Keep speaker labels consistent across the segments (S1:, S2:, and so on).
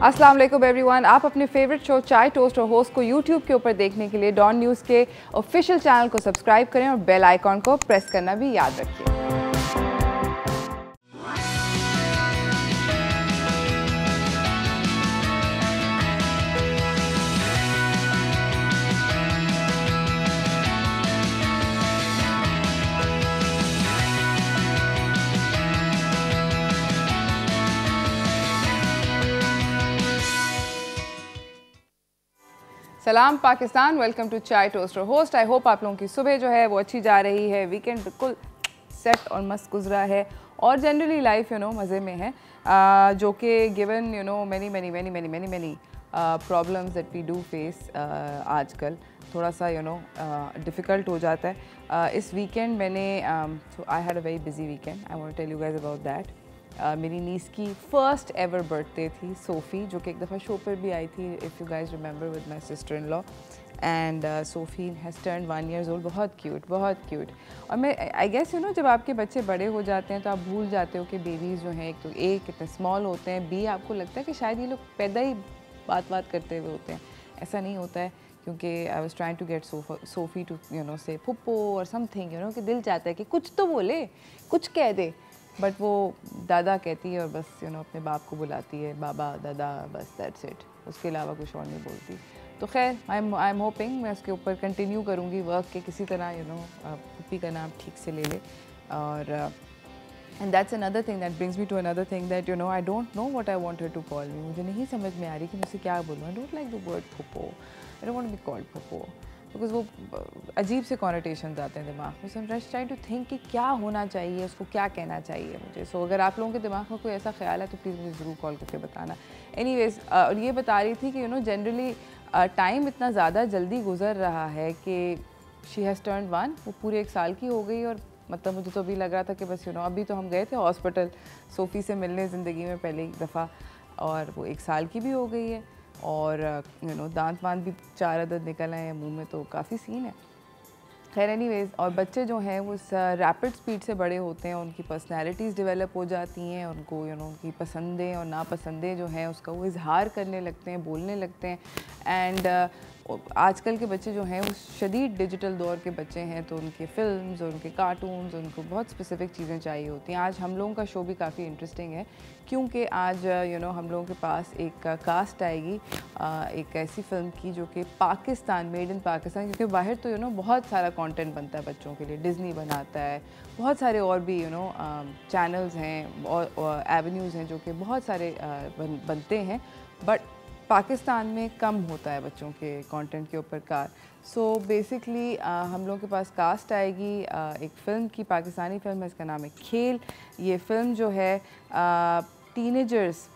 S1: अस्सलाम वालेकुम एवरीवन। आप अपने फेवरेट शो चाय टोस्ट और होस्ट को यूट्यूब के ऊपर देखने के लिए डॉन न्यूज़ के ऑफिशियल चैनल को सब्सक्राइब करें और बेल आइकॉन को प्रेस करना भी याद रखिए। सलाम पाकिस्तान, वेलकम टू चाय टोस्ट और होस्ट। आई होप आप लोगों की सुबह जो है वो अच्छी जा रही है, वीकेंड बिल्कुल सेट और मस्त गुजरा है और जनरली लाइफ मज़े में है, जो कि given many problems that we do face आजकल थोड़ा सा डिफ़िकल्ट हो जाता है। इस वीकेंड मैंने I had a very busy weekend. I want to tell you guys about that. मेरी नीस की फ़र्स्ट एवर बर्थडे थी, सोफ़ी, जो कि एक दफ़ा शो पर भी आई थी, if you guys remember, with my sister in law. And Sophie has turned 1 years old। बहुत क्यूट। और मैं आई गेस जब आपके बच्चे बड़े हो जाते हैं तो आप भूल जाते हो कि बेबीज़ जो हैं, एक तो कितने स्मॉल होते हैं, बी आपको लगता है कि शायद ये लोग पैदा ही बात करते हुए होते हैं। ऐसा नहीं होता है, क्योंकि I was trying to get Sophie to say पुप्पो और समथिंग, कि दिल चाहता है कि कुछ तो बोले, कुछ कह दे, बट वो दादा कहती है और बस अपने बाप को बुलाती है, बाबा दादा, बस दैट्स इट, उसके अलावा कुछ और नहीं बोलती। तो खैर आई एम होपिंग मैं उसके ऊपर कंटिन्यू करूँगी वर्क के, किसी तरह पुप्पी का नाम ठीक से ले ले। और and that's another thing that brings me to another thing that I don't know what I want her to call me. मुझे नहीं समझ में आ रही कि मुझसे क्या बोलूँ। I don't like the word Puppo, I don't want to be called Puppo, because वो अजीब से कॉनोटेशंस आते हैं दिमाग में। So I am just trying to think कि क्या होना चाहिए, उसको क्या कहना चाहिए मुझे। सो अगर आप लोगों के दिमाग में कोई ऐसा ख्याल है तो प्लीज़ मुझे ज़रूर कॉल करके बताना। एनीवेज़, और ये बता रही थी कि जनरली टाइम इतना ज़्यादा जल्दी गुजर रहा है कि शी हैज़ टर्न्ड 1, वो पूरे 1 साल की हो गई। और मतलब मुझे तो अभी लग रहा था कि बस अभी तो हम गए थे हॉस्पिटल सोफ़ी से मिलने ज़िंदगी में पहली दफ़ा, और वो 1 साल की भी हो गई है। और दांत वांत भी 4 अदद निकल आए हैं मुंह में, तो काफ़ी सीन है। खैर एनीवेज़, और बच्चे जो हैं वो रैपिड स्पीड से बड़े होते हैं, उनकी पर्सनैलिटीज़ डेवलप हो जाती हैं, उनको उनकी पसंदें और नापसंदें जो हैं उसका वो इजहार करने लगते हैं, बोलने लगते हैं। एंड आजकल के बच्चे जो हैं वो शदीद डिजिटल दौर के बच्चे हैं, तो उनके फ़िल्म्स और उनके कार्टून्स, उनको बहुत स्पेसिफ़िक चीज़ें चाहिए होती हैं। आज हम लोगों का शो भी काफ़ी इंटरेस्टिंग है, क्योंकि आज हम लोगों के पास एक कास्ट आएगी एक ऐसी फ़िल्म की जो कि पाकिस्तान, मेड इन पाकिस्तान, क्योंकि बाहर तो बहुत सारा कंटेंट बनता है बच्चों के लिए, डिज़नी बनाता है, बहुत सारे और भी चैनल्स हैं और एवेन्यूज़ हैं जो कि बहुत सारे बनते हैं, बट पाकिस्तान में कम होता है बच्चों के कंटेंट के ऊपर कार। सो बेसिकली हम लोगों के पास कास्ट आएगी एक फ़िल्म की, पाकिस्तानी फ़िल्म है, इसका नाम है खेल। ये फ़िल्म जो है टीनेजर्स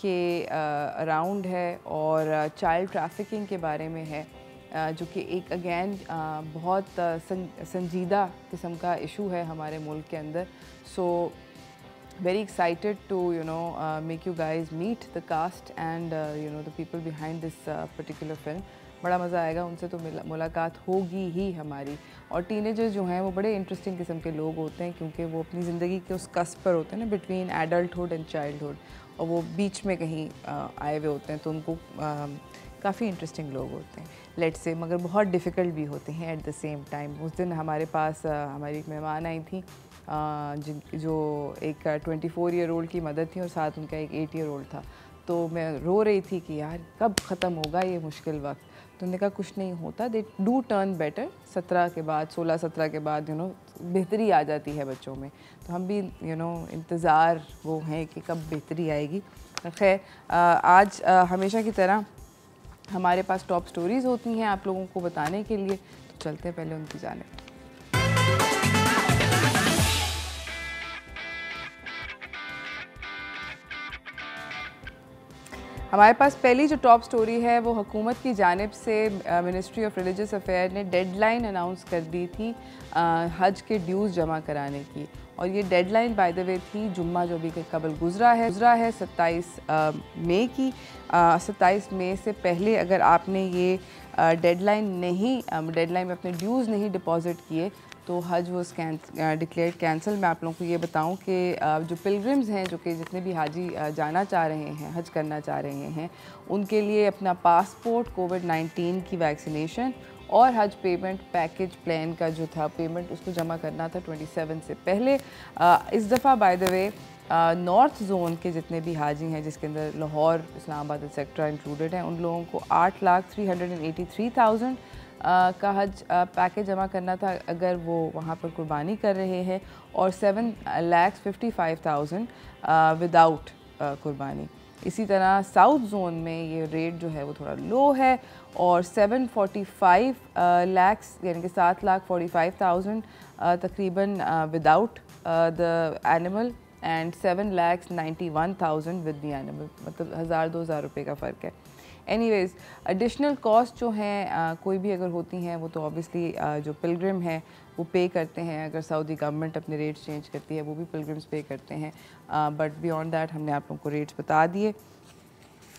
S1: के अराउंड है और चाइल्ड ट्रैफिकिंग के बारे में है, जो कि एक अगेन बहुत संजीदा किस्म का इशू है हमारे मुल्क के अंदर। सो very excited to make you guys meet the cast and the people behind this particular film। बड़ा मज़ा आएगा, उनसे तो मुलाकात होगी ही हमारी। और टीनेजर्स जो हैं वो बड़े इंटरेस्टिंग किस्म के लोग होते हैं, क्योंकि वो अपनी ज़िंदगी के उस कस्प पर होते हैं ना, बिटवीन एडल्टहुड एंड चाइल्डहुड, और वो बीच में कहीं आए हुए होते हैं, तो उनको काफ़ी इंटरेस्टिंग लोग होते हैं, लेट्स से, मगर बहुत डिफ़िकल्ट भी होते हैं एट द सेम टाइम। उस दिन हमारे पास हमारी एक मेहमान आई थी जो एक 24 year old की मदद थी और साथ उनका एक 8 year old था। तो मैं रो रही थी कि यार कब ख़त्म होगा ये मुश्किल वक्त। तो उन्होंने कहा कुछ नहीं होता, दे डू टर्न बेटर, 17 के बाद, 16-17 के बाद बेहतरी आ जाती है बच्चों में। तो हम भी इंतज़ार वो हैं कि कब बेहतरी आएगी। खैर आज हमेशा की तरह हमारे पास टॉप स्टोरीज़ होती हैं आप लोगों को बताने के लिए, तो चलते हैं पहले उनकी जानिब। हमारे पास पहली जो टॉप स्टोरी है वो हुकूमत की जानिब से मिनिस्ट्री ऑफ रिलीजियस अफेयर ने डेडलाइन अनाउंस कर दी थी हज के ड्यूज़ जमा कराने की, और ये डेडलाइन बाय द वे थी जुम्मा जो भी कबल गुज़रा है 27 मई की। 27 मई से पहले अगर आपने ये डेडलाइन में अपने ड्यूज़ नहीं डिपॉज़िट किए तो हज वो डिक्लेयर कैंसिल। मैं आप लोगों को ये बताऊं कि जो पिलग्रिम्स हैं, जो कि जितने भी हाजी जाना चाह रहे हैं, हज करना चाह रहे हैं, उनके लिए अपना पासपोर्ट, कोविड-19 की वैक्सीनेशन और हज पेमेंट पैकेज प्लान का जो था पेमेंट, उसको जमा करना था 27 से पहले। इस दफ़ा by the way north zone के जितने भी हाजी हैं, जिसके अंदर लाहौर, इस्लामाबाद एक्सेट्रा इंक्लूडेड हैं, उन लोगों को 8,383,000 का हज पैकेज जमा करना था अगर वो वहाँ पर कुर्बानी कर रहे हैं, और 7,55,000 विदाउट कुर्बानी। इसी तरह साउथ जोन में ये रेट जो है वो थोड़ा लो है, और 745 लैक्स यानी कि 7,45,000 तकरीबन without the animal, and 7,91,000 with the animal, मतलब 1,000-2,000 रुपये का फ़र्क है। एनीवेज़ एडिशनल कॉस्ट जो हैं कोई भी अगर होती हैं वो तो ऑब्वियसली जो पिलग्रिम है वो पे करते हैं। अगर सऊदी गवर्नमेंट अपने रेट्स चेंज करती है वो भी पिलग्रिम्स पे करते हैं, बट बियॉन्ड दैट हमने आप लोगों को रेट्स बता दिए।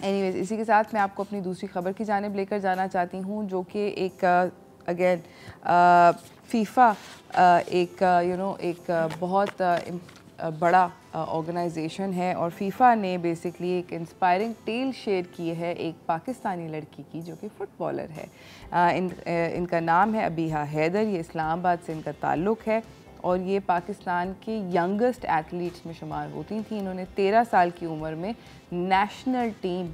S1: एनीवेज़ इसी के साथ मैं आपको अपनी दूसरी ख़बर की जानिब लेकर जाना चाहती हूँ, जो कि एक अगेन फीफा एक एक बहुत बड़ा ऑर्गेनाइजेशन है, और फीफा ने बेसिकली एक इंस्पायरिंग टेल शेयर की है एक पाकिस्तानी लड़की की जो कि फ़ुटबॉलर है। इनका नाम है अबीहा हैदर। ये इस्लामाबाद से इनका ताल्लुक़ है, और ये पाकिस्तान के यंगेस्ट एथलीट्स में शुमार होती थी। इन्होंने 13 साल की उम्र में नेशनल टीम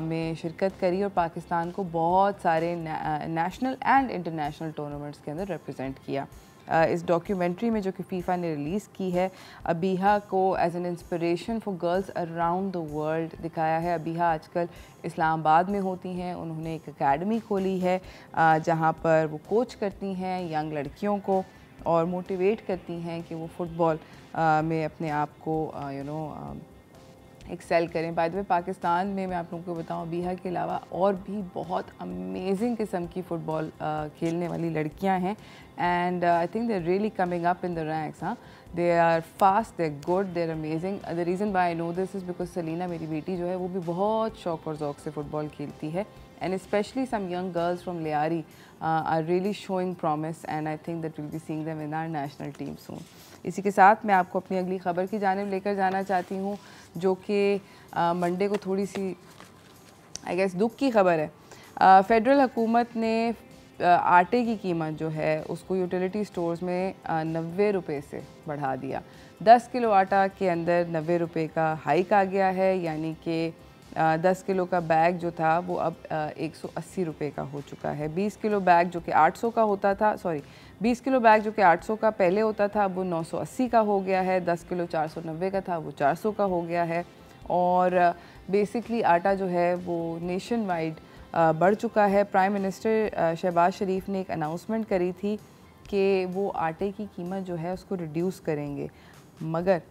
S1: में शिरकत करी, और पाकिस्तान को बहुत सारे नेशनल एंड इंटरनेशनल टूर्नामेंट्स के अंदर रिप्रेजेंट किया। इस डॉक्यूमेंट्री में जो कि फ़ीफ़ा ने रिलीज़ की है, अबीहा को as an inspiration for girls around the world दिखाया है। अबीहा आजकल इस्लामाबाद में होती हैं, उन्होंने एक एकेडमी खोली है जहाँ पर वो कोच करती हैं यंग लड़कियों को और मोटिवेट करती हैं कि वो फ़ुटबॉल में अपने आप को एक्सेल करें। बाय द वे पाकिस्तान में मैं आप लोगों को बताऊं, अबीहा के अलावा और भी बहुत अमेजिंग किस्म की फ़ुटबॉल खेलने वाली लड़कियां हैं, and I think they are really coming up in the ranks. They are fast, they are good, they are amazing. The reason why I know this is because Salina, मेरी बेटी जो है वो भी बहुत शौक़ और ज़ौक़ से फ़ुटबॉल खेलती है, and especially some young girls from Liari are really showing promise, and I think that we'll be seeing them in our national team soon. इसी के साथ मैं आपको अपनी अगली ख़बर की जानिब लेकर जाना चाहती हूँ, जो कि मंडे को थोड़ी सी आई गेस दुख की ख़बर है। फेडरल हुकूमत ने आटे की कीमत जो है उसको यूटिलिटी स्टोर्स में 90 रुपये से बढ़ा दिया। 10 किलो आटा के अंदर 90 रुपये का हाइक आ गया है, यानी कि 10 किलो का बैग जो था वो अब 180 रुपये का हो चुका है। 20 किलो बैग जो कि 800 का होता था, 20 किलो बैग जो कि 800 का पहले होता था, अब वो 980 का हो गया है। 10 किलो 490 का था, वो 400 का हो गया है। और बेसिकली आटा जो है वो नेशन वाइड बढ़ चुका है। प्राइम मिनिस्टर शहबाज शरीफ ने एक अनाउंसमेंट करी थी कि वो आटे की कीमत जो है उसको रिड्यूस करेंगे, मगर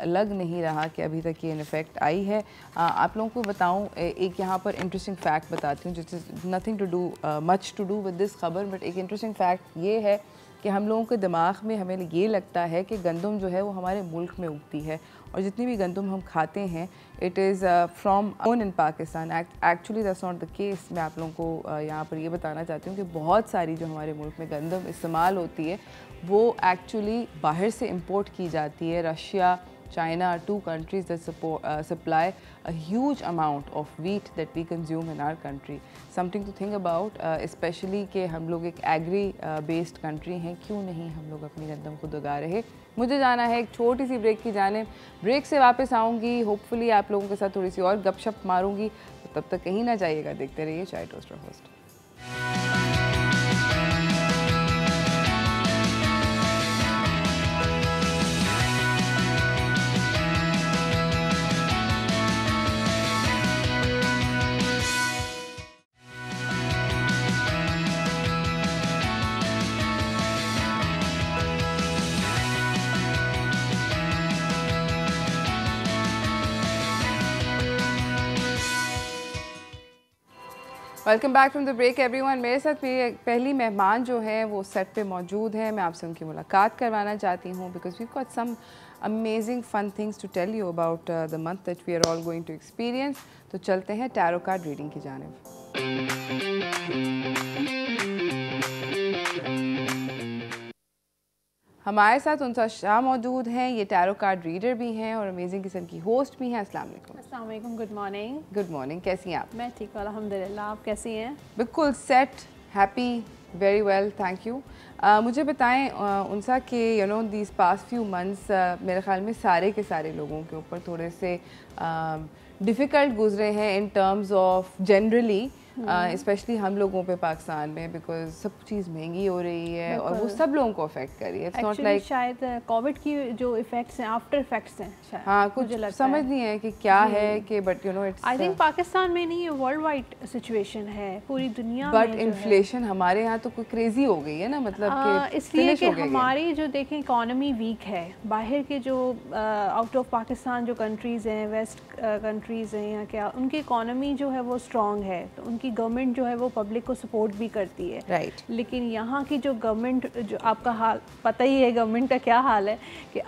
S1: लग नहीं रहा कि अभी तक ये इन इफेक्ट आई है। आप लोगों को बताऊं, एक यहाँ पर इंटरेस्टिंग फैक्ट बताती हूँ, this is nothing to do much to do with this खबर, बट एक इंटरेस्टिंग फैक्ट ये है कि हम लोगों के दिमाग में हमें ये लगता है कि गंदम जो है वो हमारे मुल्क में उगती है, और जितनी भी गंदम हम खाते हैं it is from own in Pakistan. Actually that's not the case. मैं आप लोगों को यहाँ पर ये बताना चाहती हूँ कि बहुत सारी जो हमारे मुल्क में गंदम इस्तेमाल होती है वो एक्चुअली बाहर से इंपोर्ट की जाती है। Russia, China are two countries that supply a huge amount of wheat that we consume in our country. Something to think about, especially कि हम लोग एक एग्री बेस्ड कंट्री हैं, क्यों नहीं हम लोग अपनी गंदम खुद उगा रहे। मुझे जाना है एक छोटी सी ब्रेक की जानिब। ब्रेक से वापस आऊँगी, होपफुली आप लोगों के साथ थोड़ी सी और गपशप मारूंगी, तो तब तक कहीं ना जाइएगा, देखते रहिए चाय toaster host. Welcome back from the break everyone. मेरे साथ मेरी पहली मेहमान जो है वो सेट पे मौजूद है। मैं आपसे उनकी मुलाकात करवाना चाहती हूँ because we got some amazing fun things to tell you about the month that we are all going to experience. तो चलते हैं टैरो कार्ड रीडिंग की जानिब। हमारे साथ उनसा शाह मौजूद हैं, ये टैरो कार्ड रीडर भी हैं और अमेजिंग किस्म की होस्ट भी हैं। अस्सलाम वालेकुम।
S2: अस्सलाम वालेकुम, गुड मॉर्निंग।
S1: गुड मॉर्निंग, कैसी हैं आप?
S2: मैं ठीक हूँ अल्हम्दुलिल्लाह, आप कैसी हैं?
S1: बिल्कुल set, happy, very well, thank you. मुझे बताएं उनसा कि you know these past few months मेरे ख्याल में सारे के सारे लोगों के ऊपर थोड़े से डिफ़िकल्ट गुजरे हैं इन टर्म्स ऑफ जनरली, स्पेशली हम लोगों पे पाकिस्तान में, बिकॉज सब चीज़ महंगी हो रही है और वो सब लोगों को अफेक्ट कर रही है। इट्स नॉट लाइक
S2: शायद कोविड की जो इफेक्ट्स हैं, आफ्टर इफेक्ट्स हैं शायद।
S1: हाँ, कुछ समझ नहीं है कि क्या है कि but you know it's
S2: I think Pakistan में नहीं, वर्ल्ड वाइड सिचुएशन है पूरी दुनिया
S1: में।
S2: में।
S1: बट इन्फ्लेशन हमारे यहाँ तो कोई क्रेजी हो गई है ना, मतलब कि
S2: इसलिए कि हमारी जो देखें इकोनॉमी वीक है। बाहर के जो आउट ऑफ पाकिस्तान जो कंट्रीज़ हैं, वेस्ट कंट्रीज़ हैं, यहाँ क्या उनकी इकोनॉमी जो है वो स्ट्रॉन्ग है, तो उनकी गवर्नमेंट जो है वो पब्लिक को सपोर्ट भी करती है।
S1: राइट।
S2: लेकिन यहाँ की जो गवर्नमेंट, जो आपका हाल पता ही है गवर्नमेंट का क्या हाल है कि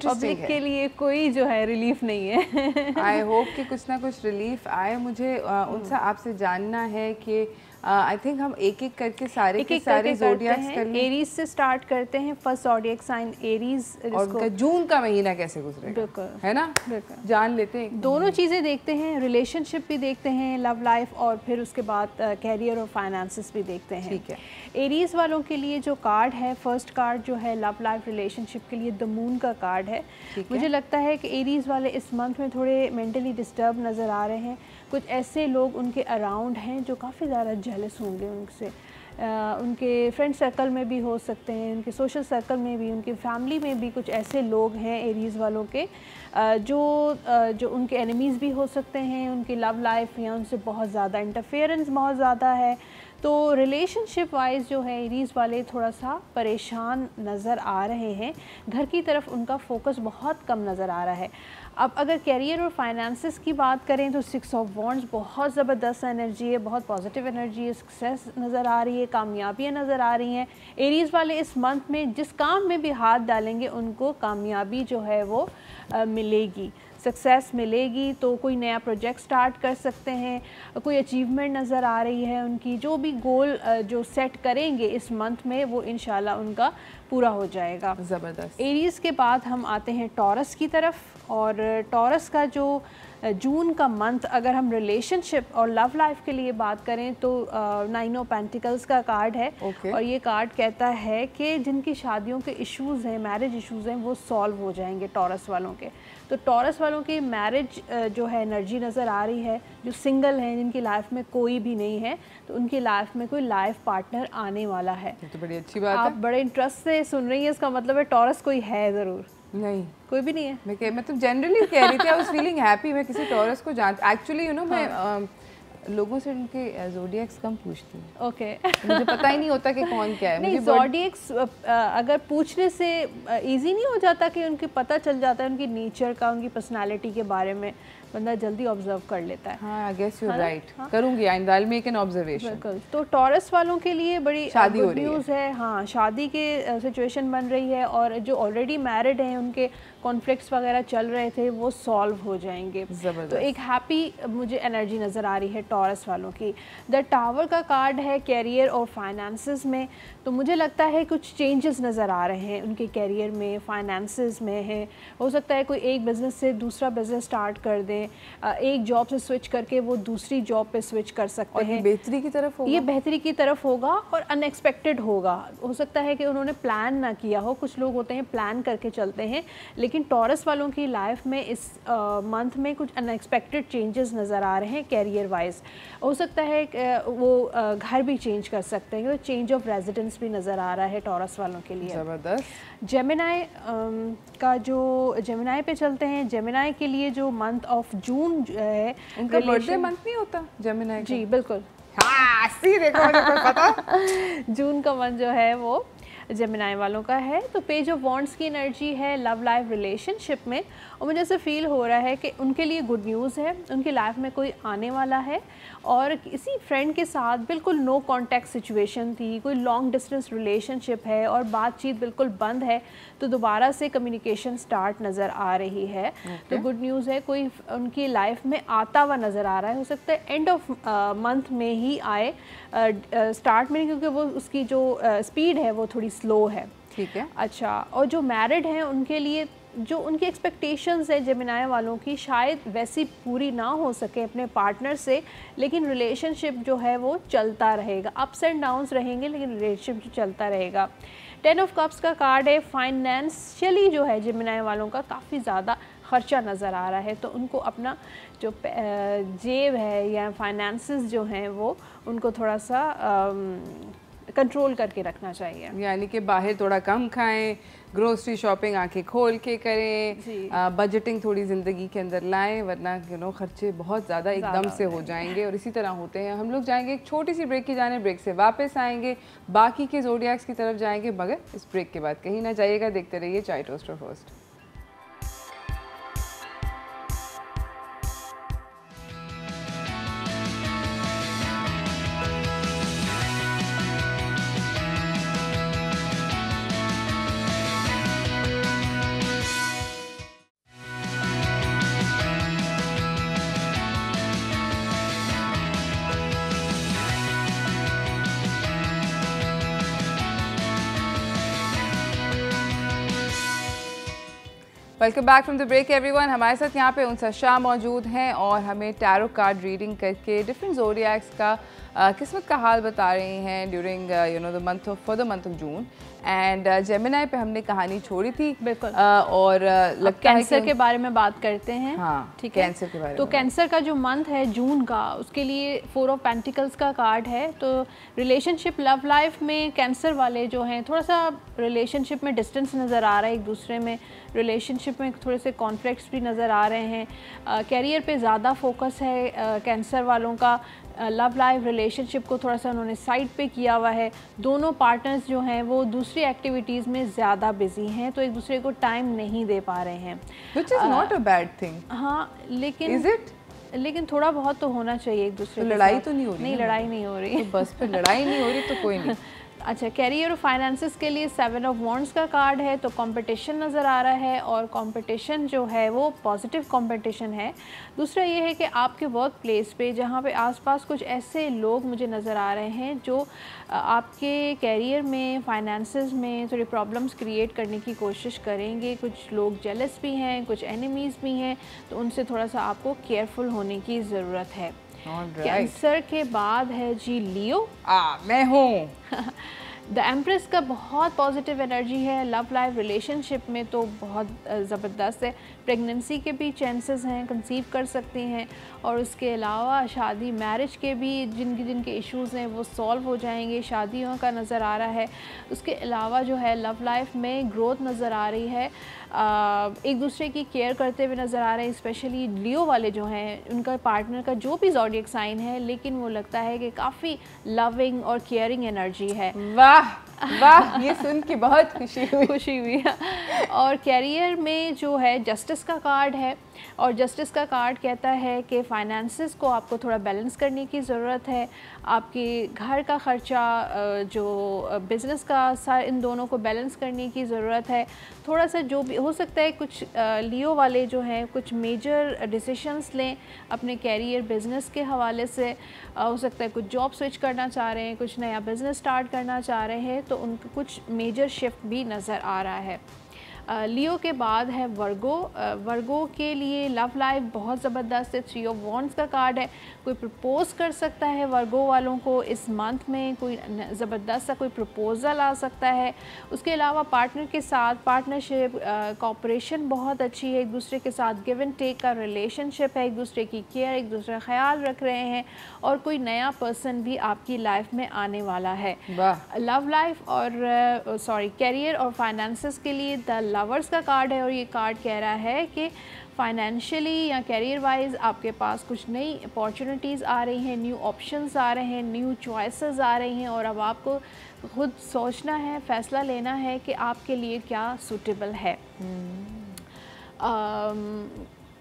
S2: पब्लिक के लिए कोई जो है रिलीफ नहीं है।
S1: आई होप कि कुछ ना कुछ रिलीफ आए। मुझे उनसे आपसे जानना है कि आई थिंक हम एक एक करके सारे के सारे ज़ोडिएक्स कर लें।
S2: एरीज से स्टार्ट करते हैं। फर्स्ट ज़ोडिएक साइन एरीज,
S1: और उनका जून का महीना कैसे गुजरेगा,
S2: बिल्कुल
S1: है ना,
S2: बिल्कुल
S1: जान लेते हैं।
S2: दोनों चीज़ें देखते हैं, रिलेशनशिप भी देखते हैं, लव लाइफ, और फिर उसके बाद कैरियर और फाइनेंसेस भी देखते हैं।
S1: ठीक है।
S2: एरीज वालों के लिए जो कार्ड है, फर्स्ट कार्ड जो है लव लाइफ रिलेशनशिप के लिए द मून का कार्ड है। मुझे लगता है कि एरीज वाले इस मंथ में थोड़े मेंटली डिस्टर्ब नज़र आ रहे हैं। कुछ ऐसे लोग उनके अराउंड हैं जो काफ़ी ज़्यादा जेलस होंगे उनसे, उनके फ्रेंड सर्कल में भी हो सकते हैं, उनके सोशल सर्कल में भी, उनकी फैमिली में भी कुछ ऐसे लोग हैं एरीज़ वालों के जो उनके एनिमीज़ भी हो सकते हैं। उनकी लव लाइफ या उनसे बहुत ज़्यादा इंटरफेरेंस बहुत ज़्यादा है, तो रिलेशनशिप वाइज जो है एरीज़ वाले थोड़ा सा परेशान नज़र आ रहे हैं। घर की तरफ उनका फोकस बहुत कम नज़र आ रहा है। अब अगर कैरियर और फाइनेंसेस की बात करें तो 6 ऑफ वॉन्ड्स बहुत ज़बरदस्त एनर्जी है, बहुत पॉजिटिव एनर्जी है, सक्सेस नज़र आ रही है, कामयाबियाँ नज़र आ रही हैं। एरीज़ वाले इस मंथ में जिस काम में भी हाथ डालेंगे उनको कामयाबी जो है वो मिलेगी, सक्सेस मिलेगी। तो कोई नया प्रोजेक्ट स्टार्ट कर सकते हैं, कोई अचीवमेंट नज़र आ रही है उनकी, जो भी गोल जो सेट करेंगे इस मंथ में वो इंशाल्लाह उनका पूरा हो जाएगा।
S1: ज़बरदस्त।
S2: एरीज़ के बाद हम आते हैं टॉरस की तरफ, और टॉरस का जो जून का मंथ अगर हम रिलेशनशिप और लव लाइफ के लिए बात करें तो 9 ऑफ पेंटिकल्स का कार्ड है। और ये कार्ड कहता है कि जिनकी शादियों के इश्यूज़ हैं, मैरिज इश्यूज़ हैं, वो सॉल्व हो जाएंगे टॉरस वालों के। तो टॉरस वालों की मैरिज जो है एनर्जी नज़र आ रही है। जो सिंगल हैं, जिनकी लाइफ में कोई भी नहीं है, तो उनकी लाइफ में कोई लाइफ पार्टनर आने वाला है।
S1: तो बड़ी अच्छी बात है।
S2: आप बड़े इंटरेस्ट से सुन रही हैं, इसका मतलब है टॉरस कोई है ज़रूर।
S1: नहीं,
S2: कोई भी नहीं है।
S1: मैं तो जनरली कह रही थी, आई वाज फीलिंग हैप्पी। मैं किसी टॉरस को जानती एक्चुअली, यू नो, मैं लोगों से उनके ज़ोडिएक्स कम पूछती हूँ।
S2: ओके।
S1: मुझे पता ही नहीं होता कि कौन क्या है।
S2: नहीं, ज़ोडिएक्स अगर पूछने से इजी नहीं हो जाता कि उनके पता चल जाता है उनकी नेचर का, उनकी पर्सनालिटी के बारे में, बंदा जल्दी ऑब्जर्व कर लेता है।
S1: हाँ, I guess you are right. करूँगी, आइंदा I will make an observation.
S2: बिल्कुल। तो टॉरस वालों के लिए बड़ी
S1: शादी हो
S2: रही है। हाँ, शादी के सिचुएशन बन रही है, और जो ऑलरेडी मैरिड हैं उनके कॉन्फ्लिक्ट्स वगैरह चल रहे थे वो सॉल्व हो जाएंगे। तो एक हैप्पी मुझे एनर्जी नज़र आ रही है टॉरस वालों की। द टावर का कार्ड है कैरियर और फाइनेंसेस में, तो मुझे लगता है कुछ चेंजेस नज़र आ रहे हैं उनके कैरियर में, फाइनेंसेस में है। हो सकता है कोई एक बिज़नेस से दूसरा बिज़नेस स्टार्ट कर दें, एक जॉब से स्विच करके वो दूसरी जॉब पे स्विच कर सकते हैं।
S1: बेहतरी की तरफ होगा,
S2: ये बेहतरी की तरफ होगा और अनएक्सपेक्टेड होगा। हो सकता है कि उन्होंने प्लान ना किया हो, कुछ लोग होते हैं प्लान करके चलते हैं, लेकिन टॉरस वालों की लाइफ में इस मंथ में कुछ अनएक्सपेक्टेड चेंजेस नज़र आ रहे हैं कैरियर वाइज। हो सकता है वो घर भी चेंज कर सकते हैं, तो चेंज ऑफ रेजिडेंस भी नज़र आ रहा है टॉरस वालों के लिए।
S1: ज़बरदस्त।
S2: जेमिनाई का जो जेमिनाई पे चलते हैं, जेमिनाई के लिए जो मंथ ऑफ जून है,
S1: उनका बर्थडे मंथ नहीं होता जेमिनाई?
S2: जी बिल्कुल।
S1: हाँ, देखो मुझे पता।
S2: जून का मंथ जो है वो जेमिनाई वालों का है। तो पेज ऑफ वॉन्ड्स की एनर्जी है लव लाइफ रिलेशनशिप में, और मुझे ऐसे फील हो रहा है कि उनके लिए गुड न्यूज़ है, उनकी लाइफ में कोई आने वाला है, और किसी फ्रेंड के साथ बिल्कुल नो कॉन्टैक्ट सिचुएशन थी, कोई लॉन्ग डिस्टेंस रिलेशनशिप है और बातचीत बिल्कुल बंद है, तो दोबारा से कम्युनिकेशन स्टार्ट नज़र आ रही है। तो गुड न्यूज़ है, कोई उनकी लाइफ में आता हुआ नज़र आ रहा है। हो सकता है एंड ऑफ मंथ में ही आए, स्टार्ट में नहीं, क्योंकि वो उसकी जो स्पीड है वो थोड़ी स्लो है।
S1: ठीक है।
S2: अच्छा, और जो मैरिड हैं उनके लिए जो उनकी एक्सपेक्टेशंस है जेमिनाई वालों की शायद वैसी पूरी ना हो सके अपने पार्टनर से, लेकिन रिलेशनशिप जो है वो चलता रहेगा, अप्स एंड डाउन्स रहेंगे लेकिन रिलेशनशिप जो चलता रहेगा। 10 ऑफ कप्स का कार्ड है। फाइनेंशियली जो है जेमिनाई वालों का काफ़ी ज़्यादा ख़र्चा नज़र आ रहा है, तो उनको अपना जो जेब है या फाइनेंसेस जो हैं वो उनको थोड़ा सा कंट्रोल करके रखना चाहिए।
S1: यानी कि बाहर थोड़ा कम खाएं, ग्रोसरी शॉपिंग आंखें खोल के करें, बजटिंग थोड़ी ज़िंदगी के अंदर लाएं, वरना खर्चे बहुत ज़्यादा एकदम से हो जाएंगे और इसी तरह होते हैं। हम लोग जाएंगे एक छोटी सी ब्रेक की जाने, ब्रेक से वापस आएंगे, बाकी के ज़ोडिएक्स की तरफ जाएंगे, मगर इस ब्रेक के बाद कहीं ना जाइएगा, देखते रहिए चाय toaster host. Welcome back from the break everyone. हमारे साथ यहाँ पे उनसा शाह मौजूद हैं और हमें टैरो कार्ड रीडिंग करके डिफरेंट ज़ोडिएक्स का किस्मत का हाल बता रही हैं during the month of June. And Gemini पे हमने कहानी छोड़ी थी।
S2: बिल्कुल।
S1: और लगता है
S2: कैंसर के बारे में बात करते हैं।
S1: हाँ,
S2: ठीक है,
S1: कैंसर के बारे
S2: तो
S1: में।
S2: कैंसर का जो मंथ है जून का, उसके लिए 4 ऑफ पेंटिकल्स का कार्ड है। तो रिलेशनशिप, लव लाइफ में कैंसर वाले जो हैं थोड़ा सा रिलेशनशिप में डिस्टेंस नज़र आ रहा है, एक दूसरे में रिलेशनशिप में थोड़े से कॉन्फ्लिक्ट्स भी नज़र आ रहे हैं। कैरियर पे ज़्यादा फोकस है कैंसर वालों का। लव लाइफ रिलेशनशिप को थोड़ा सा उन्होंने साइड पे किया हुआ है। दोनों पार्टनर्स जो हैं वो दूसरी एक्टिविटीज़ में ज़्यादा बिजी हैं, तो एक दूसरे को टाइम नहीं दे पा रहे हैं।
S1: Which is not a bad thing.
S2: हाँ, लेकिन
S1: Is it?
S2: लेकिन थोड़ा बहुत तो होना चाहिए एक दूसरे
S1: तो
S2: के
S1: लड़ाई
S2: साथ।
S1: तो नहीं हो रही?
S2: नहीं, लड़ाई नहीं हो रही।
S1: तो बस फिर लड़ाई नहीं हो रही तो कोई नहीं।
S2: अच्छा, कैरियर और फाइनेंसेस के लिए 7 ऑफ वॉन्ड्स का कार्ड है। तो कंपटीशन नज़र आ रहा है और कंपटीशन जो है वो पॉजिटिव कंपटीशन है। दूसरा ये है कि आपके वर्क प्लेस पे जहाँ पे आसपास कुछ ऐसे लोग मुझे नज़र आ रहे हैं जो आपके कैरियर में, फाइनेंसेस में थोड़ी प्रॉब्लम्स क्रिएट करने की कोशिश करेंगे। कुछ लोग जेलस भी हैं, कुछ एनिमीज़ भी हैं, तो उनसे थोड़ा सा आपको केयरफुल होने की ज़रूरत है। कैंसर के बाद है जी लियो।
S1: मैं हूँ।
S2: द एम्प्रेस का बहुत पॉजिटिव एनर्जी है। लव लाइफ रिलेशनशिप में तो बहुत ज़बरदस्त है। प्रेगनेंसी के भी चांसेस हैं, कंसीव कर सकती हैं, और उसके अलावा शादी, मैरिज के भी जिनके इश्यूज़ हैं वो सॉल्व हो जाएंगे, शादियों का नज़र आ रहा है। उसके अलावा जो है लव लाइफ में ग्रोथ नज़र आ रही है, एक दूसरे की केयर करते हुए नज़र आ रहे हैं। स्पेशली लियो वाले जो हैं, उनका पार्टनर का जो भी ज़ोडिएक साइन है, लेकिन वो लगता है कि काफ़ी लविंग और केयरिंग एनर्जी है।
S1: वाह वाह, ये सुन के बहुत खुशी हुई।
S2: और कैरियर में जो है जस्टिस का कार्ड है, और जस्टिस का कार्ड कहता है कि फाइनेंसेस को आपको थोड़ा बैलेंस करने की ज़रूरत है। आपके घर का ख़र्चा, जो बिज़नेस का, इन दोनों को बैलेंस करने की ज़रूरत है। थोड़ा सा जो भी हो सकता है, कुछ लियो वाले जो हैं कुछ मेजर डिसीशंस लें अपने कैरियर, बिज़नेस के हवाले से। हो सकता है कुछ जॉब स्विच करना चाह रहे हैं, कुछ नया बिज़नेस स्टार्ट करना चाह रहे हैं, तो उनको कुछ मेजर शिफ्ट भी नज़र आ रहा है। लियो के बाद है वर्गो। वर्गो के लिए लव लाइफ बहुत ज़बरदस्त है। 3 ऑफ वॉन्ड्स का कार्ड है। कोई प्रपोज़ कर सकता है वर्गो वालों को इस मंथ में, कोई ज़बरदस्त सा कोई प्रपोज़ल आ सकता है। उसके अलावा पार्टनर के साथ पार्टनरशिप, कोऑपरेशन बहुत अच्छी है। एक दूसरे के साथ गिव एंड टेक का रिलेशनशिप है, एक दूसरे की केयर, एक दूसरे का ख्याल रख रहे हैं, और कोई नया पर्सन भी आपकी लाइफ में आने वाला है। लव लाइफ और कैरियर और फाइनेंसेस के लिए द लवर्स का कार्ड है, और ये कार्ड कह रहा है कि फाइनेंशियली या कैरियर वाइज आपके पास कुछ नई अपॉर्चुनिटीज़ आ रही हैं, न्यू ऑप्शंस आ रहे हैं, न्यू चॉइसेस आ रही हैं, और अब आपको खुद सोचना है, फ़ैसला लेना है कि आपके लिए क्या सूटेबल है।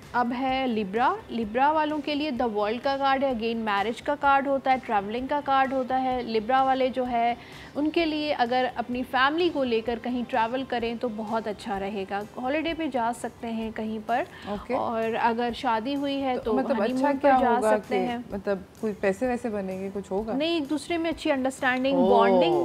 S2: अब है लिब्रा। लिब्रा वालों के लिए द वर्ल्ड का कार्ड है, अगेन मैरिज का कार्ड होता है, ट्रैवलिंग का कार्ड होता है। लिब्रा वाले जो है उनके लिए अगर अपनी फैमिली को लेकर कहीं ट्रैवल करें तो बहुत अच्छा रहेगा, हॉलीडे पे जा सकते हैं कहीं पर। और अगर शादी हुई है तो
S1: मतलब अच्छा क्या पर जा सकते हैं। मतलब कोई पैसे वैसे बनेंगे, कुछ होगा
S2: नहीं, एक दूसरे में अच्छी अंडरस्टैंडिंग बॉन्डिंग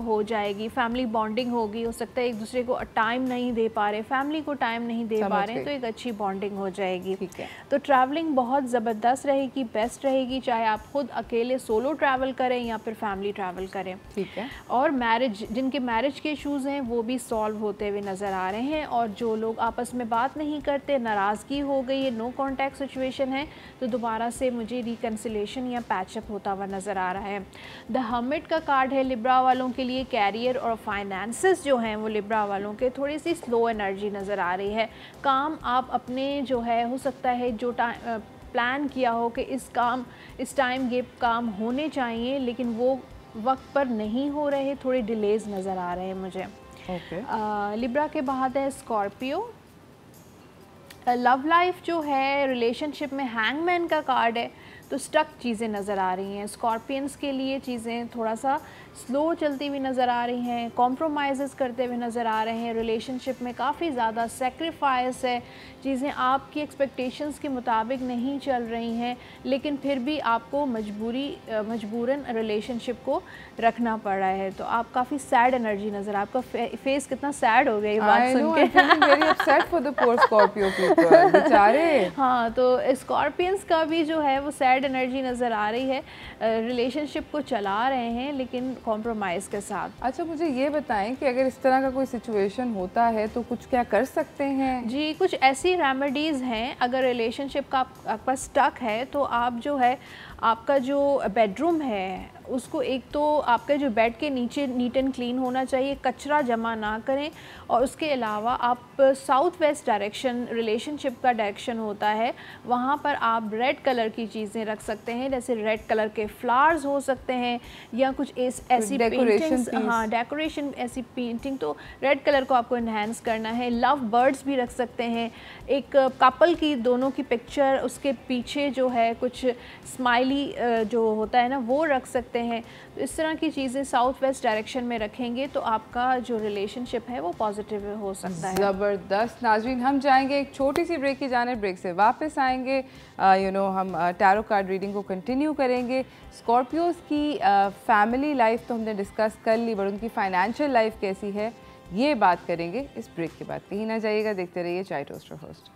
S2: हो जाएगी, फैमिली बॉन्डिंग होगी। हो सकता है एक दूसरे को टाइम नहीं दे पा रहे, फैमिली को टाइम नहीं दे पा रहे, तो एक अच्छी बॉन्डिंग हो जाएगी।
S1: ठीक है।
S2: तो ट्रैवलिंग बहुत ज़बरदस्त रहेगी, बेस्ट रहेगी, चाहे आप खुद अकेले सोलो ट्रैवल करें या फिर फैमिली ट्रैवल करें।
S1: ठीक है।
S2: और मैरिज, जिनके मैरिज के इश्यूज़ हैं वो भी सॉल्व होते हुए नज़र आ रहे हैं। और जो लोग आपस में बात नहीं करते, नाराज़गी हो गई है, नो कॉन्टैक्ट सिचुएशन है, तो दोबारा से मुझे रिकन्सिलेशन या पैचअप होता हुआ नज़र आ रहा है। द हर्मिट का कार्ड है लिब्रा वालों के लिए। कैरियर और फाइनेंसेस जो हैं वो लिब्रा वालों के थोड़ी सी स्लो एनर्जी नज़र आ रही है। काम आप अपने जो है, हो सकता है जो प्लान किया हो कि इस टाइम ये काम होने चाहिए, लेकिन वो वक्त पर नहीं हो रहे, थोड़े डिलेज नज़र आ रहे हैं मुझे। लिब्रा के बाद है स्कॉर्पियो। लव लाइफ जो है, रिलेशनशिप में हैंगमैन का कार्ड है, तो स्टक चीज़ें नज़र आ रही हैं। स्कॉर्पियंस के लिए चीज़ें थोड़ा सा स्लो चलती हुई नज़र आ रही हैं, कॉम्प्रोमाइज़ करते हुए नज़र आ रहे हैं। रिलेशनशिप में काफ़ी ज़्यादा सेक्रीफाइस है, चीज़ें आपकी एक्सपेक्टेशंस के मुताबिक नहीं चल रही हैं, लेकिन फिर भी आपको मजबूरन रिलेशनशिप को रखना पड़ रहा है। तो आप काफ़ी सैड एनर्जी नज़र, आपका फेस कितना सैड हो गया ये बात सुन के।
S1: बेचारे।
S2: हाँ, तो स्कॉर्पियंस का भी जो है वो सैड एनर्जी नज़र आ रही है। रिलेशनशिप को चला रहे हैं लेकिन कॉम्प्रोमाइज़ के साथ।
S1: अच्छा, मुझे ये बताएं कि अगर इस तरह का कोई सिचुएशन होता है तो कुछ क्या कर सकते हैं?
S2: जी, कुछ ऐसी रेमेडीज़ हैं। अगर रिलेशनशिप का आपका स्टक है तो आप जो है, आपका जो बेडरूम है उसको, एक तो आपके जो बेड के नीचे नीट एंड क्लीन होना चाहिए, कचरा जमा ना करें। और उसके अलावा आप साउथ वेस्ट डायरेक्शन, रिलेशनशिप का डायरेक्शन होता है, वहाँ पर आप रेड कलर की चीज़ें रख सकते हैं, जैसे रेड कलर के फ्लावर्स हो सकते हैं या कुछ ऐसी पेंटिंग्स। हाँ, डेकोरेशन, ऐसी पेंटिंग, तो रेड कलर को आपको इन्हेंस करना है। लव बर्ड्स भी रख सकते हैं, एक कपल की दोनों की पिक्चर, उसके पीछे जो है कुछ स्माइली जो होता है ना, वो रख सकते हैं। तो इस तरह की चीज़ें साउथ वेस्ट डायरेक्शन में रखेंगे तो आपका जो रिलेशनशिप है वो पॉजिटिव हो सकता है।
S1: ज़बरदस्त। नाज़रीन, हम जाएंगे एक छोटी सी ब्रेक की जाने, ब्रेक से वापस आएंगे। हम टैरो कार्ड रीडिंग को कंटिन्यू करेंगे। स्कॉर्पियोज की फैमिली लाइफ तो हमने डिस्कस कर ली, बट उनकी फाइनेंशियल लाइफ कैसी है ये बात करेंगे इस ब्रेक के बाद। कहीं ना जाइएगा, देखते रहिए चाय toaster host.